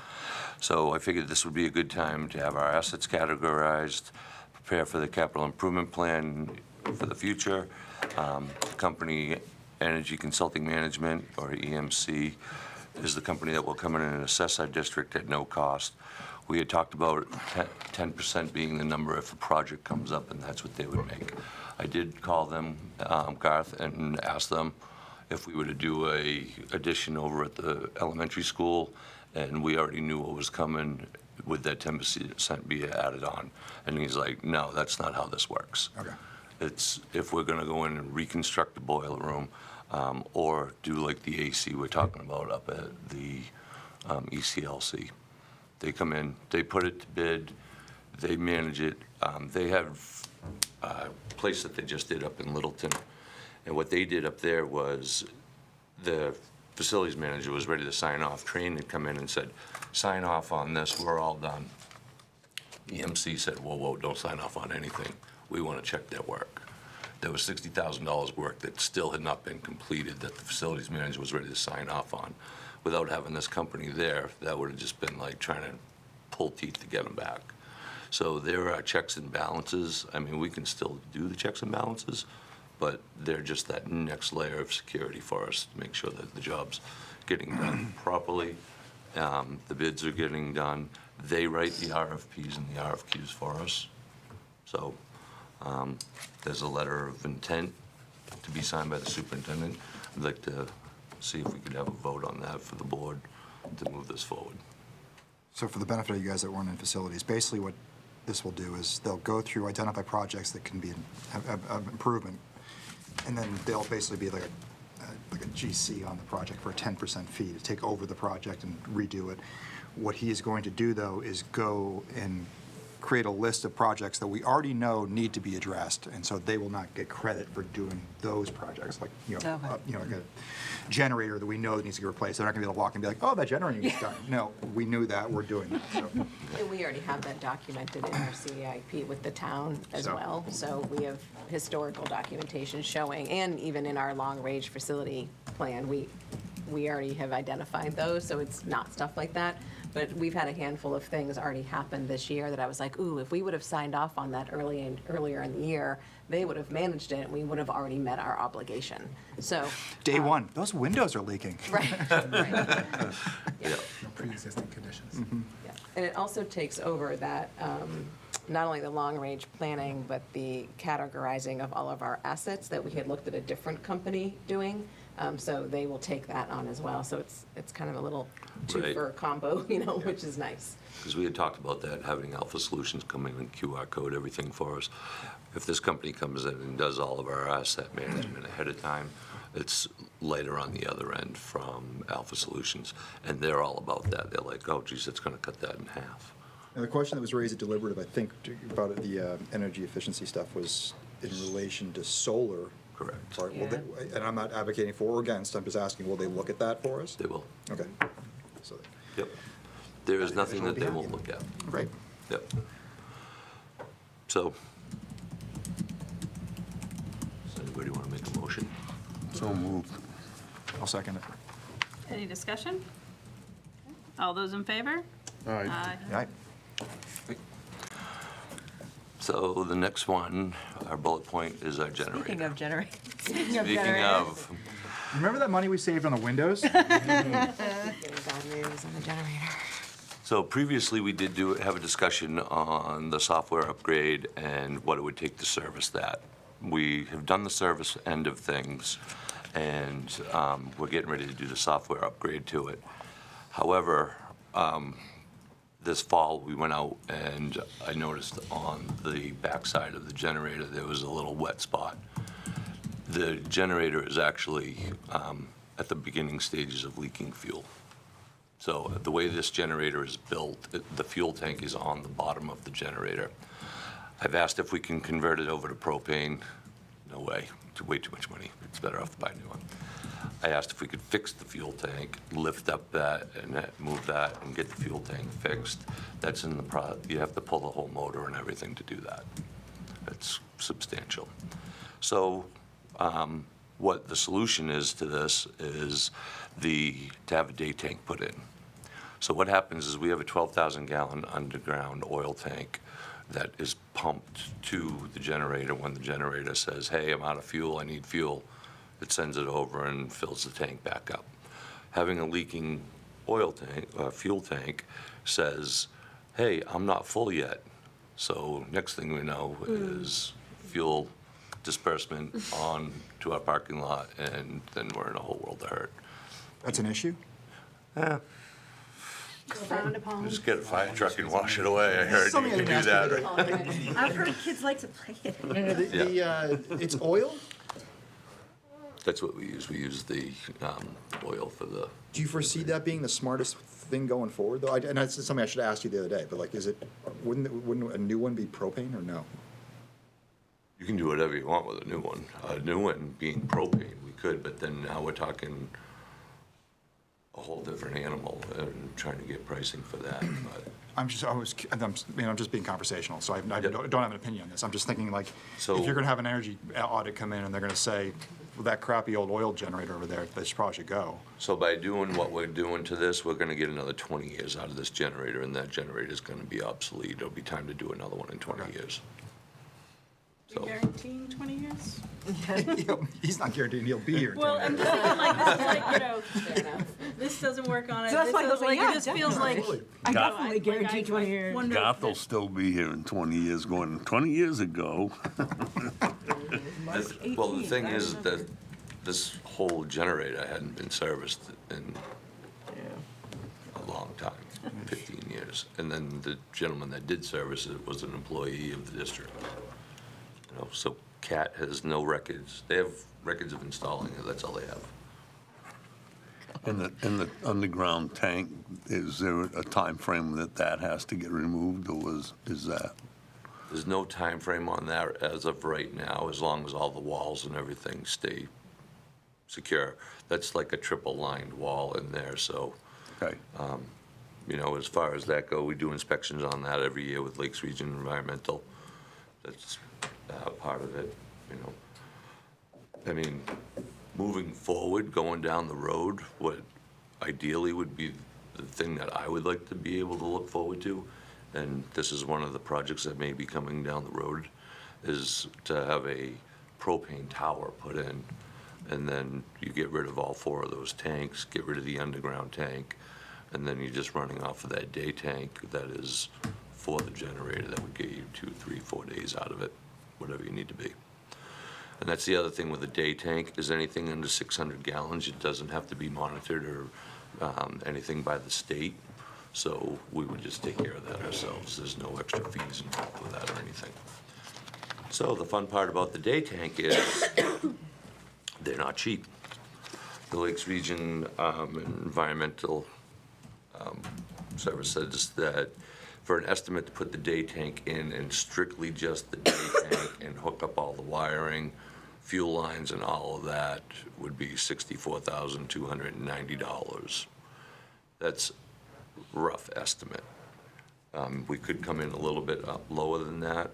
So I figured this would be a good time to have our assets categorized, prepare for the capital improvement plan for the future. Company Energy Consulting Management, or EMC, is the company that will come in and assess our district at no cost. We had talked about 10% being the number if a project comes up, and that's what they would make. I did call them, Garth, and ask them if we were to do a addition over at the elementary school, and we already knew what was coming, would that 10% be added on? And he's like, no, that's not how this works. Okay. It's if we're gonna go in and reconstruct the boiler room, or do like the AC we're talking about up at the ECLC. They come in, they put it to bid, they manage it. They have place that they just did up in Littleton. And what they did up there was the facilities manager was ready to sign off. Train had come in and said, sign off on this, we're all done. The MC said, whoa, whoa, don't sign off on anything. We want to check their work. There was $60,000 work that still had not been completed that the facilities manager was ready to sign off on. Without having this company there, that would have just been like trying to pull teeth to get them back. So there are checks and balances. I mean, we can still do the checks and balances, but they're just that next layer of security for us to make sure that the job's getting done properly. The bids are getting done. They write the RFPs and the RFQs for us. So there's a letter of intent to be signed by the superintendent. I'd like to see if we could have a vote on that for the board to move this forward. So for the benefit of you guys that weren't in facilities, basically what this will do is they'll go through, identify projects that can be of improvement, and then they'll basically be like a GC on the project for a 10% fee to take over the project and redo it. What he is going to do, though, is go and create a list of projects that we already know need to be addressed, and so they will not get credit for doing those projects, like, like a generator that we know that needs to get replaced. They're not gonna be able to walk and be like, oh, that generator needs done. No, we knew that, we're doing it, so. And we already have that documented in our CIP with the town as So- well. So we have historical documentation showing, and even in our long-range facility plan, we already have identified those, so it's not stuff like that. But we've had a handful of things already happen this year that I was like, ooh, if we would have signed off on that earlier in the year, they would have managed it, and we would have already met our obligation. So. Day one, those windows are leaking. Right, right. Yeah. No pre-existing conditions. Yeah. And it also takes over that, not only the long-range planning, but the categorizing of all of our assets that we had looked at a different company doing. So they will take that on as well. So it's kind of a little two-for combo, which is nice. Because we had talked about that, having Alpha Solutions come in and QR code everything for us. If this company comes in and does all of our asset management ahead of time, it's later on the other end from Alpha Solutions. And they're all about that. They're like, oh, geez, it's going to cut that in half. And the question that was raised at deliberative, I think, about the energy efficiency stuff was in relation to solar. Correct. Part. Will they, and I'm not advocating for or against, I'm just asking, will they look at that for us? They will. Okay. So, Yep. There is nothing that they won't look at. great. Yep. So, does anybody want to make a motion? So moved. I'll second it. Any discussion? All those in favor? Aye. Aye. So the next one, our bullet point is our generator. Speaking of generators. Speaking of, Remember that money we saved on the windows? Getting bad news on the generator. so previously we did have a discussion on the software upgrade and what it would take to service that. We have done the service end of things, and we're getting ready to do the software upgrade to it. However, this fall, we went out and I noticed on the backside of the generator, there was a little wet spot. The generator is actually at the beginning stages of leaking fuel. So the way this generator is built, the fuel tank is on the bottom of the generator. I've asked if we can convert it over to propane. No way, way too much money. It's better off to buy a new one. I asked if we could fix the fuel tank, lift up that and move that and get the fuel tank fixed. That's in the you have to pull the whole motor and everything to do that. It's substantial. So what the solution is to this is to have a day tank put in. So what happens is we have a 12,000 gallon underground oil tank that is pumped to the generator when the generator says, hey, I'm out of fuel, I need fuel. It sends it over and fills the tank back up. Having a leaking oil tank, fuel tank, says, hey, I'm not full yet. So next thing we know is fuel disbursement on to our parking lot, and then we're in a whole world of hurt. That's an issue? Yeah. Frowned upon. Just get a fire truck and wash it away. I heard you Something I can do didn't ask that. you. I've heard kids like to play it. It's oil? That's what we use. We use the oil for the. Do you foresee that being the smartest thing going forward, though? And that's something I should have asked you the other day, but like, wouldn't a new one be propane or no? You can do whatever you want with a new one. A new one being propane, we could, but then now we're talking a whole different animal and trying to get pricing for that, but. I'm just being conversational, so I don't have an opinion on this. I'm just thinking like, So- if you're gonna have an energy audit come in and they're gonna say, well, that crappy old oil generator over there, this probably should go. So by doing what we're doing to this, we're gonna get another 20 years out of this generator, and that generator's gonna be obsolete. It'll be time to do another one in 20 years. So, Guaranteeing 20 years? He's not guaranteed he'll be here. in 10 Well, I'm years. just thinking like, this is like, you know, this doesn't work on it. So that's This why I was doesn't- like, it yeah, just feels like. Absolutely. I Got- definitely guarantee 20 years. wonder- Garth will still be here in 20 years, going, 20 years ago. well, the thing is that this whole generator hadn't been serviced in a long time, 15 years. And then the gentleman that did service it was an employee of the district. You know, so CAT has no records. They have records of installing it, that's all they have. And the underground tank, is there a time frame that has to get removed, or is that? There's no time frame on that as of right now, as long as all the walls and everything stay secure. That's like a triple-lined wall in there, so, Okay. you know, as far as that go, we do inspections on that every year with Lakes Region Environmental. That's part of it, you know. I mean, moving forward, going down the road, what ideally would be the thing that I would like to be able to look forward to, and this is one of the projects that may be coming down the road, is to have a propane tower put in, and then you get rid of all 4 of those tanks, get rid of the underground tank, and then you're just running off of that day tank that is for the generator that would get you 2, 3, 4 days out of it, whatever you need to be. And that's the other thing with a day tank, is anything under 600 gallons, it doesn't have to be monitored or anything by the state. So we would just take care of that ourselves. There's no extra fees involved with that or anything. So the fun part about the day tank is they're not cheap. The Lakes Region Environmental Service says that for an estimate to put the day tank in and strictly just the day tank and hook up all the wiring, fuel lines and all of that would be $64,290. That's rough estimate. We could come in a little bit lower than that,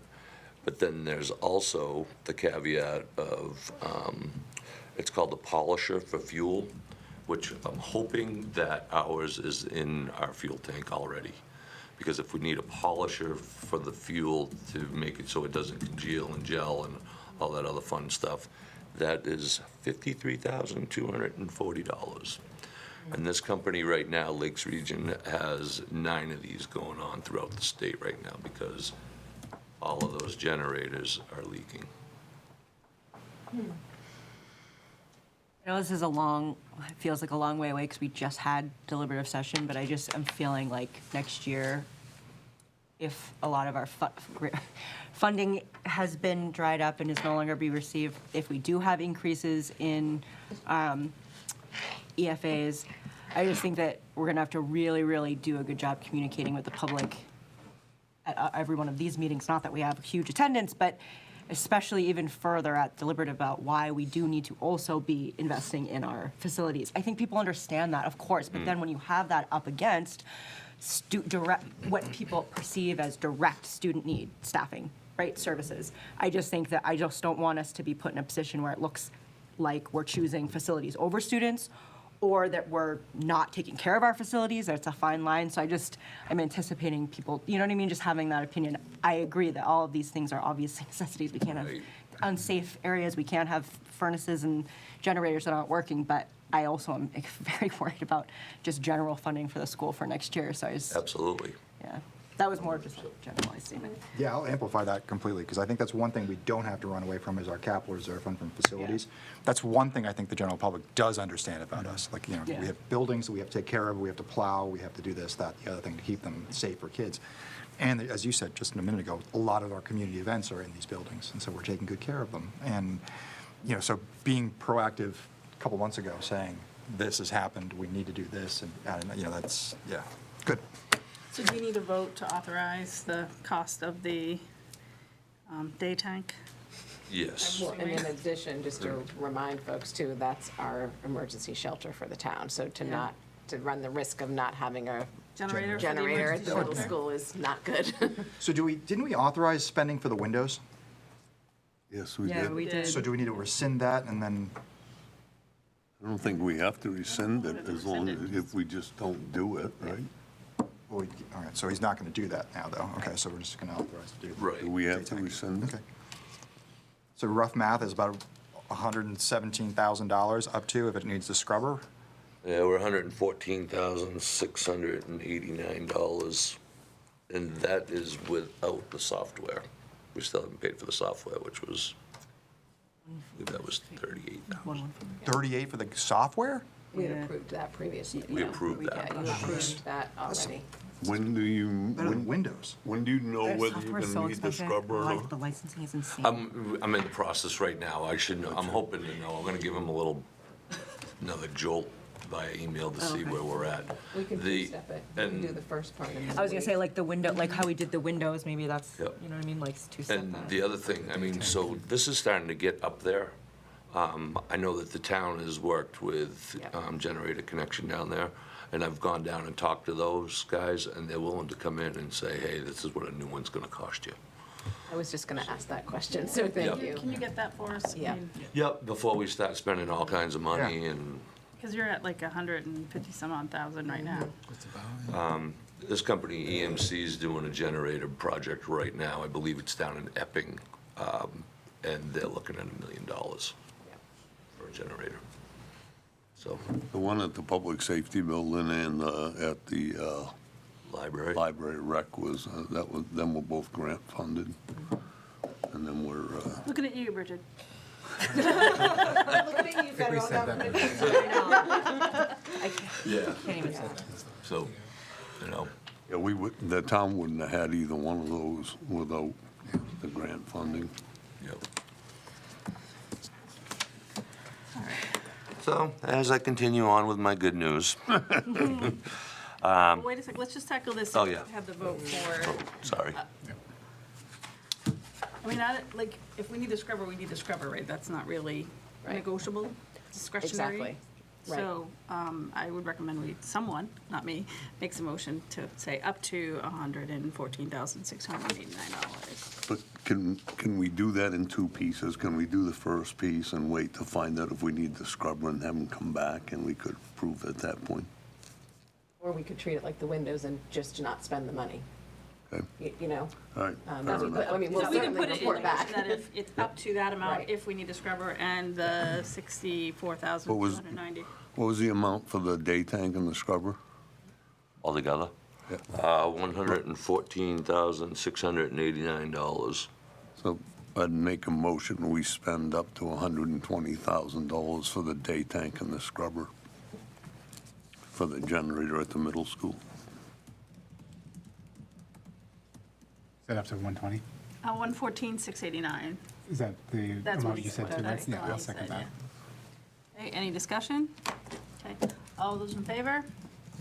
but then there's also the caveat of, it's called the polisher for fuel, which I'm hoping that ours is in our fuel tank already. Because if we need a polisher for the fuel to make it so it doesn't congeal and gel and all that other fun stuff, that is $53,240. And this company right now, Lakes Region, has 9 of these going on throughout the state right now because all of those generators are leaking. I know this is it feels like a long way away because we just had deliberative session, but I just am feeling like next year, if a lot of our funding has been dried up and is no longer be received, if we do have increases in EFAs, I just think that we're going to have to really, really do a good job communicating with the public at every one of these meetings. Not that we have huge attendance, but especially even further at deliberative about why we do need to also be investing in our facilities. I think people understand that, of course, but then when you have that up against what people perceive as direct student need, staffing, right, services, I just think that I just don't want us to be put in a position where it looks like we're choosing facilities over students, or that we're not taking care of our facilities, that it's a fine line. So I'm anticipating people, you know what I mean, just having that opinion. I agree that all of these things are obvious necessities. We can't have unsafe areas, we can't have furnaces and generators that aren't working, but I also am very worried about just general funding for the school for next year, so Absolutely. yeah. That was more just a generalized statement. Yeah, I'll amplify that completely, because I think that's one thing we don't have to run away from is our capital reserve fund from facilities. That's one thing I think the general public does understand about us. Like, you know, Yeah. we have buildings that we have to take care of, we have to plow, we have to do this, that, the other thing to keep them safe for kids. And as you said just a minute ago, a lot of our community events are in these buildings, and so we're taking good care of them. And, you know, so being proactive a couple months ago, saying, this has happened, we need to do this, and, you know, that's, yeah, good. So do you need a vote to authorize the cost of the day tank? Yes. Well, and in addition, just to remind folks too, that's our emergency shelter for the town. So to run the risk of not having a Generator for the generator at emergency the middle shelter. school is not good. So didn't we authorize spending for the windows? Yes, we Yeah, did. we did. So do we need to rescind that and then, I don't think we have to rescind it as long as, if we just don't do it, right? all right, so he's not going to do that now, though. Okay, so we're just going to authorize to do it. Right. Do we have to rescind it? Okay. So rough math is about $117,000 up to if it needs the scrubber? Yeah, we're $114,689, and that is without the software. We still haven't paid for the software, which was, I believe that was 38,000. 38 for the software? We had approved that previously. We approved that. Yeah, you approved that already. When do you, Better than Windows. when do you know Their whether you're software's gonna so need the expensive. scrubber or not? The licensing is insane. I'm in the process right now. I'm hoping to know. I'm gonna give him another jolt via email to see where we're at. We can The- two-step it. We can and- do the first part. and then I was gonna say, wait. like the window, like how we did the windows, maybe that's, you know Yep. what I mean, like it's two-step. And the other thing, I mean, so this is starting to get up there. I know that the town has worked with Yeah. Generator Connection down there, and I've gone down and talked to those guys, and they're willing to come in and say, hey, this is what a new one's gonna cost you. I was just gonna ask that question, so thank you. Can you get that for us? Yeah. Yep. Before we start spending all kinds of money and Because you're at like 150 some odd thousand right now. this company, EMC, is doing a generator project right now. I believe it's down in Epping, and they're looking at $1 million for a generator. So, The one at the public safety building and at the library. library rec was, them were both grant funded. And then we're, Looking at you, Bridget. Looking at you, federal government. Yeah. Can't even say that. So, you know, yeah, the town wouldn't have had either one of those without the grant funding. yep. So, as I continue on with my good news, Wait a sec, let's just tackle this. Oh, yeah. Have the vote for, sorry. I mean, like, if we need the scrubber, we need the scrubber, right? That's not really Right. negotiable, discretionary. Exactly. Right. So, I would recommend someone, not me, makes a motion to say up to $114,689. But can we do that in two pieces? Can we do the first piece and wait to find out if we need the scrubber and have them come back and we could approve at that point? Or we could treat it like the windows and just not spend the money, Okay, you know? all right. That's fair what- enough. I mean, we'll So we can certainly put it in report back. that if it's up to that amount, Right. if we need the scrubber, and the 64,290. What was the amount for the day tank and the scrubber? Altogether? Yeah. $114,689. So I'd make a motion, we spend up to $120,000 for the day tank and the scrubber for the generator at the middle school. Is that up to 120? 114,689. Is that the That's amount what you said he- today? that's the Yeah, one I'll he second said, that. Okay, any discussion? Okay, all those in favor?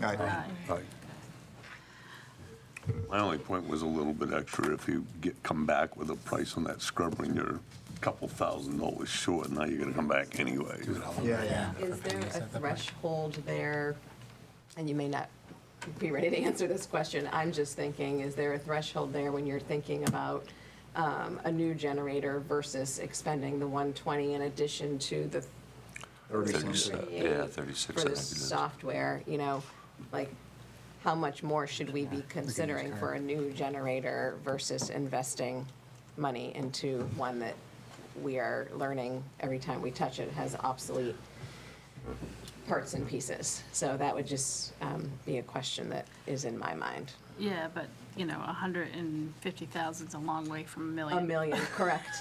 All right. Aye. Aye. My only point was a little bit extra if you come back with a price on that scrubber and you're a couple $1,000s short, now you're gonna come back anyway. Yeah. Is there a threshold there, and you may not be ready to answer this question, I'm just thinking, is there a threshold there when you're thinking about a new generator versus expending the 120 in addition to the 36, for the software, you know, like, how much more should we be considering for a new generator versus investing money into one that we are learning every time we touch it has obsolete parts and pieces? So that would just be a question that is in my mind. Yeah, but, 150,000 is a long way from a A million. million, correct,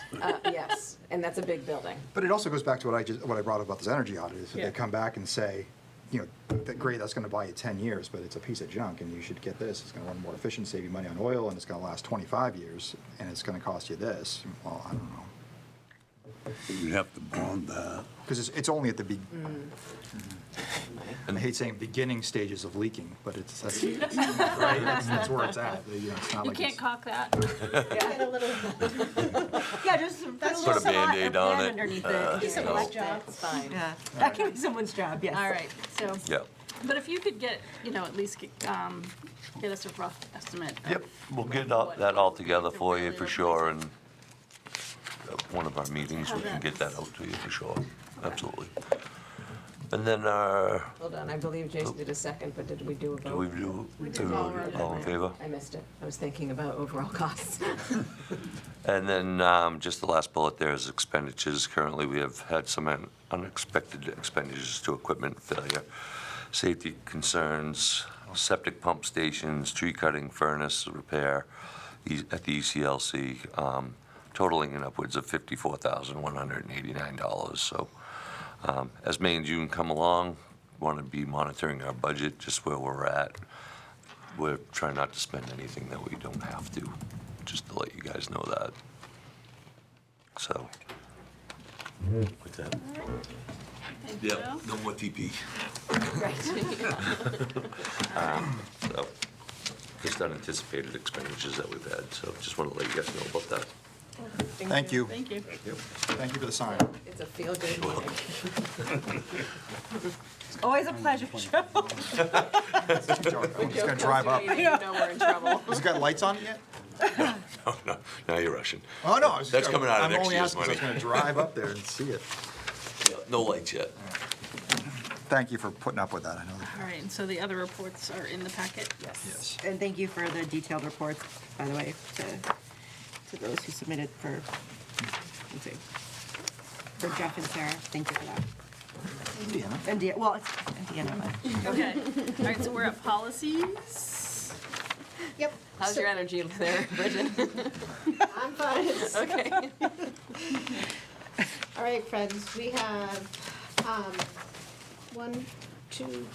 yes, and that's a big building. But it also goes back to what I brought up about this energy audit, is if Yeah. they come back and say, great, that's gonna buy you 10 years, but it's a piece of junk, and you should get this, it's gonna run more efficient, save you money on oil, and it's gonna last 25 years, and it's gonna cost you this, well, I don't know. You'd have to bond that. Because it's only at the I hate saying beginning stages of leaking, but that's right. That's where it's at. You know, it's not You like can't it's, caulk that. Get a little, Yeah, just put a Put little a Band-Aid on it. underneath it. piece of black job. It's fine. Yeah, that can be someone's job, yes. All right, so, Yeah. but if you could get, at least get us a rough estimate. of Yep, we'll get what that all the together for you really for replace sure, it. and one of our meetings, we can get that out to you for sure, absolutely. And then, Hold on, I believe Jason did a second, but did we do a do we vote? do, all in favor? I missed it. I was thinking about overall costs. And then, just the last bullet there is expenditures. Currently, we have had some unexpected expenditures to equipment failure, safety concerns, septic pump stations, tree cutting, furnace repair at the ECLC, totaling in upwards of $54,189. So as May and June come along, want to be monitoring our budget, just where we're at. We're trying not to spend anything that we don't have to, just to let you guys know that. So, with that. Thank you, Joe. No more TP. So, just unanticipated expenditures that we've had, so just want to let you guys know about that. thank you. Thank you. Thank you for the sign. It's a feel-good meeting. Always a pleasure, Joe. I'm just gonna drive up. You know we're in trouble. Has it got lights on it yet? Oh, no, now you're rushing. Oh, no. I was- That's coming out of I'm next only year's asking 'cause I was money. gonna drive up there and see it. Yeah, no lights yet. Thank you for putting up with that. I know that. All right, and so the other reports are in the packet? Yes. And thank you for the detailed reports, by the way, to those who submitted for, let's see, for Jeff and Sarah. Thank you for that. Indiana. Well, it's Indiana, but. Okay, all right, so we're at policies. Yep. How's your energy there, Bridget? I'm fine. Okay. All right, friends, we have 1, 2,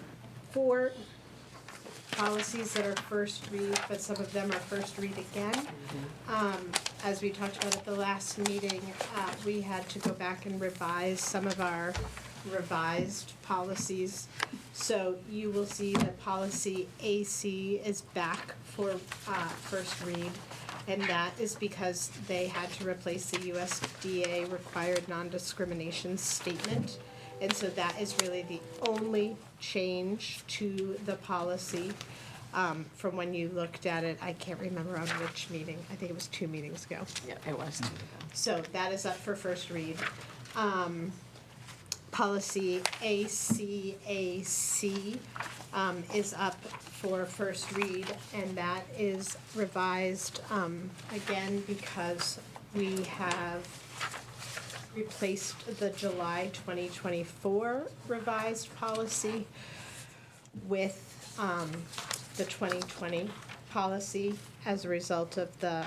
4 policies that are first read, but some of them are first read again. As we talked about at the last meeting, we had to go back and revise some of our revised policies. So you will see that policy AC is back for first read. And that is because they had to replace the USDA required non-discrimination statement. And so that is really the only change to the policy from when you looked at it. I can't remember on which meeting. I think it was 2 meetings ago. Yeah, it was. So that is up for first read. Policy ACAC is up for first read, and that is revised again because we have replaced the July 2024 revised policy with the 2020 policy as a result of the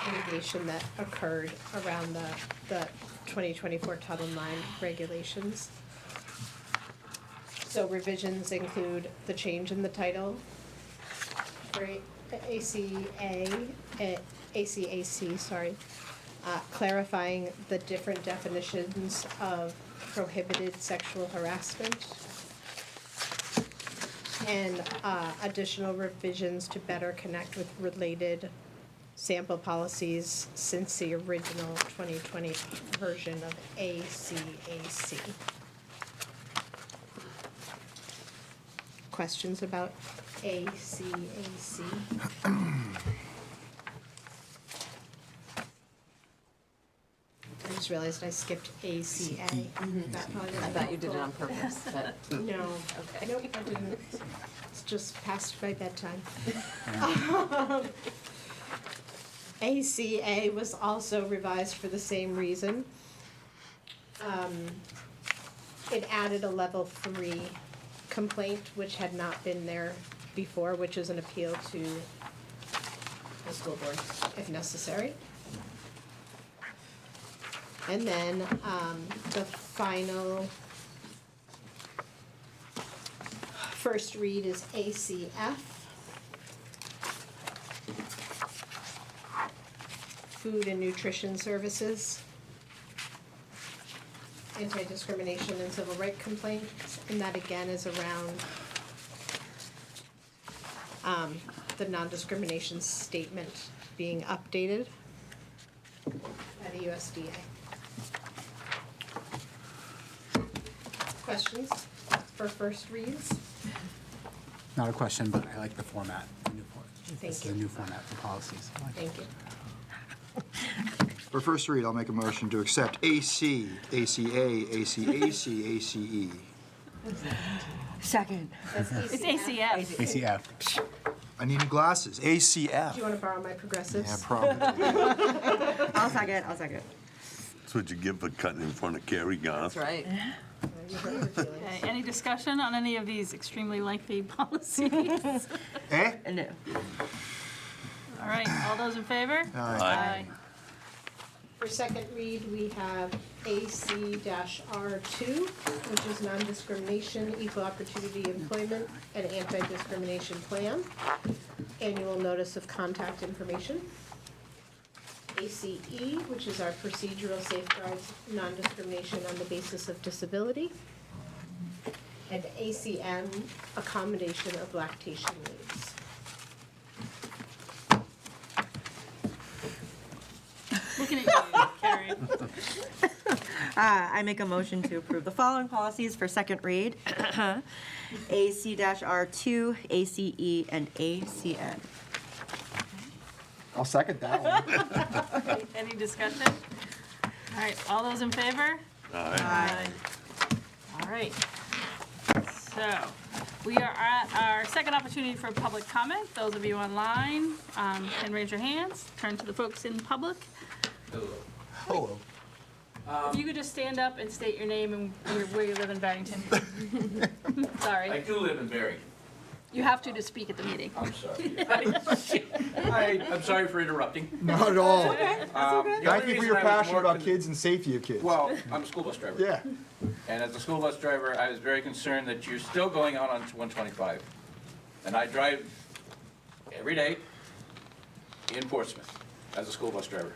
litigation that occurred around the 2024 Title IX regulations. So revisions include the change in the title for ACAC, clarifying the different definitions of prohibited sexual harassment, and additional revisions to better connect with related sample policies since the original 2020 version of ACAC. Questions about ACAC? I just realized I skipped ACA. That probably I wasn't thought you did it helpful. on purpose, but No, Okay. nope, I didn't. It's just past my bedtime. ACA was also revised for the same reason. It added a level 3 complaint, which had not been there before, which is an appeal to the school board if necessary. And then the final first read is ACF. Food and nutrition services. anti-discrimination and civil rights complaints, and that again is around the non-discrimination statement being updated at the USDA. Questions for first reads? Not a question, but I like the format. The new Thank This is you. the new format for policies. I like it. Thank you. For first read, I'll make a motion to accept AC, ACA, ACAC, ACE. Second. It's ACF. ACF. I need new glasses. ACF. Do you want to borrow my progressives? Yeah, probably. I'll second. That's what you get for cutting in front of Carrie Garth. right. You hurt your feelings. Okay, any discussion on any of these extremely lengthy policies? Eh? No. All right, all those in favor? Aye. For second read, we have AC-R2, which is non-discrimination, equal opportunity employment, and anti-discrimination plan. Annual notice of contact information. ACE, which is our procedural safeguards, non-discrimination on the basis of disability. And ACM, accommodation of lactation leaves. Looking at you, Carrie. I make a motion to approve the following policies for second read. AC-R2, ACE, and ACN. I'll second that one. Any discussion? All right, all those in favor? Aye. All right. So, we are at our second opportunity for public comment. Those of you online can raise your hands. Turn to the folks in public. Hello. If you could just stand up and state your name and where you live in Barrington. I Sorry. do live in Barrington. You have to speak at the meeting. I'm sorry. I'm sorry for interrupting. Not at all. The Thank only you for reason your I was passion more about con- kids and safety of kids. Well, I'm a school bus driver. Yeah. And as a school bus driver, I was very concerned that you're still going out on 125. And I drive every day in Portsmouth as a school bus driver.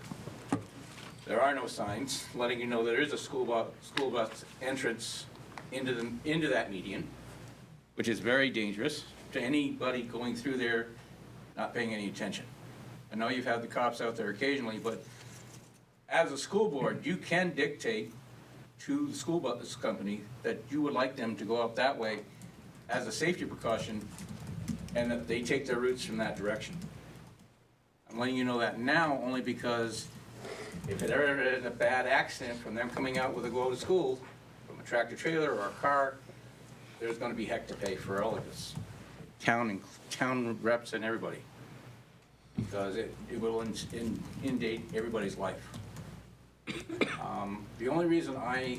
There are no signs letting you know there is a school bus entrance into that median, which is very dangerous to anybody going through there not paying any attention. I know you've had the cops out there occasionally, but as a school board, you can dictate to the school bus company that you would like them to go out that way as a safety precaution, and that they take their routes from that direction. I'm letting you know that now only because if it ever is a bad accident from them coming out with a go to school, from a tractor trailer or a car, there's gonna be heck to pay for all of this. Town reps and everybody. Because it will inundate everybody's life. The only reason I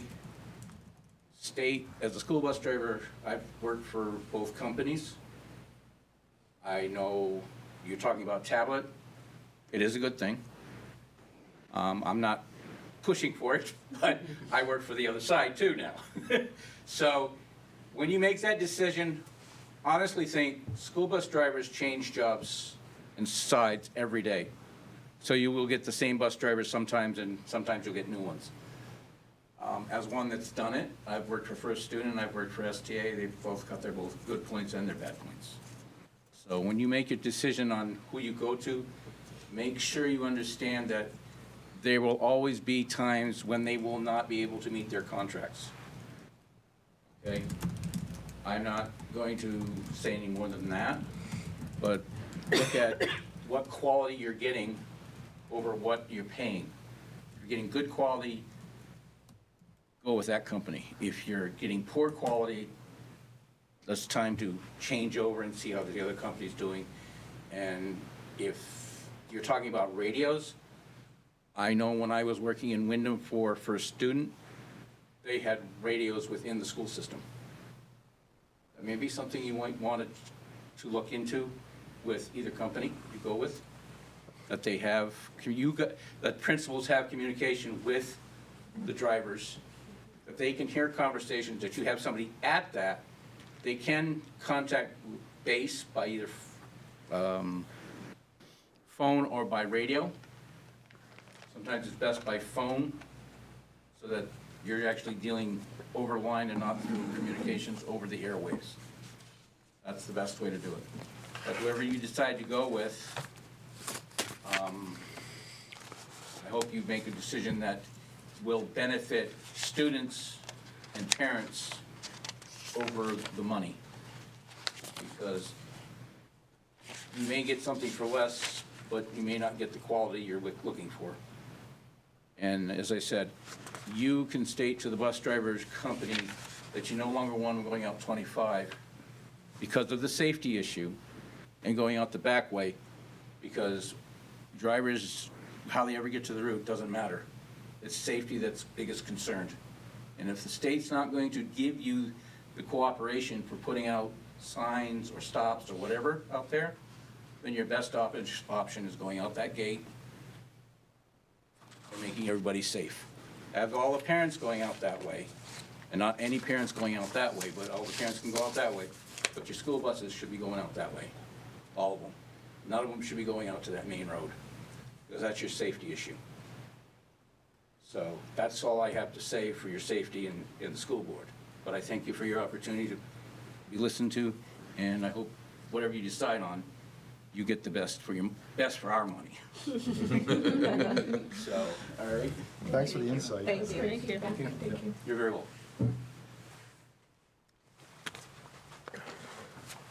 state, as a school bus driver, I've worked for both companies. I know you're talking about tablet. It is a good thing. I'm not pushing for it, but I work for the other side too now. So when you make that decision, honestly think school bus drivers change jobs and sides every day. So you will get the same bus drivers sometimes, and sometimes you'll get new ones. As one that's done it, I've worked for First Student, I've worked for STA, they've both got their both good points and their bad points. So when you make your decision on who you go to, make sure you understand that there will always be times when they will not be able to meet their contracts. Okay? I'm not going to say any more than that, but look at what quality you're getting over what you're paying. If you're getting good quality, go with that company. If you're getting poor quality, it's time to change over and see how the other company's doing. And if you're talking about radios, I know when I was working in Wyndham for First Student, they had radios within the school system. That may be something you might want to look into with either company you go with, that they have, that principals have communication with the drivers, that they can hear conversations, that you have somebody at that. They can contact base by either phone or by radio. Sometimes it's best by phone, so that You're actually dealing over line and not through communications over the airwaves. That's the best way to do it. But whoever you decide to go with, I hope you make a decision that will benefit students and parents over the money. Because you may get something for less, but you may not get the quality you're looking for. And as I said, you can state to the bus driver's company that you no longer want them going out 25 because of the safety issue and going out the back way, because drivers, how they ever get to the route doesn't matter. It's safety that's biggest concern. And if the state's not going to give you the cooperation for putting out signs or stops or whatever out there, then your best option is going out that gate and making everybody safe. Have all the parents going out that way, and not any parents going out that way, but all the parents can go out that way. But your school buses should be going out that way, all of them. None of them should be going out to that main road, because that's your safety issue. So that's all I have to say for your safety in the school board. But I thank you for your opportunity to be listened to, and I hope whatever you decide on, you get the best for our money. So, all right? Thanks for the insight. Thank you. Thank you. You're very welcome.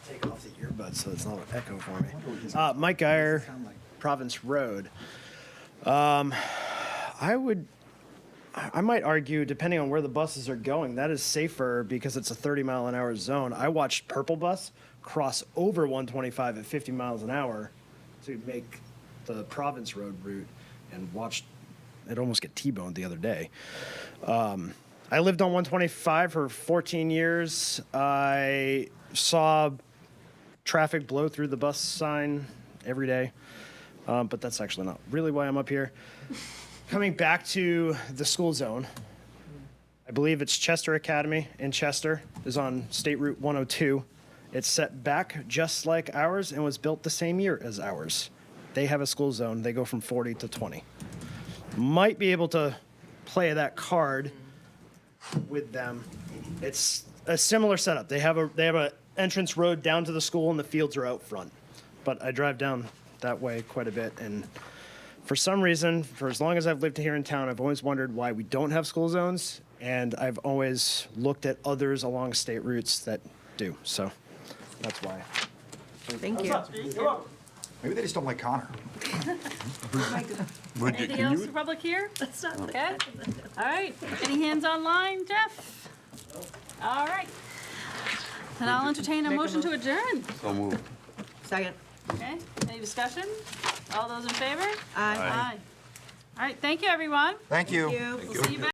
Take off the earbuds so it's not an echo for me. Mike Geyer, Province Road. I might argue, depending on where the buses are going, that is safer because it's a 30-mile-an-hour zone. I watched Purple Bus cross over 125 at 50 miles an hour to make the Province Road route, and watched it almost get T-boned the other day. I lived on 125 for 14 years. I saw traffic blow through the bus sign every day, but that's actually not really why I'm up here. Coming back to the school zone, I believe it's Chester Academy in Chester is on State Route 102. It's set back just like ours and was built the same year as ours. They have a school zone. They go from 40 to 20. Might be able to play that card with them. It's a similar setup. They have a entrance road down to the school and the fields are out front. But I drive down that way quite a bit, and for some reason, for as long as I've lived here in town, I've always wondered why we don't have school zones, and I've always looked at others along state routes that do. So that's why. Thank you. Maybe they just don't like Connor. Anything else for public here? That's not okay. All right. Any hands online, Jeff? All right. Then I'll entertain a motion to adjourn. So moved. Second. Okay. Any discussion? All those in favor? Aye. All right. Thank you, everyone. Thank you. We'll see you back.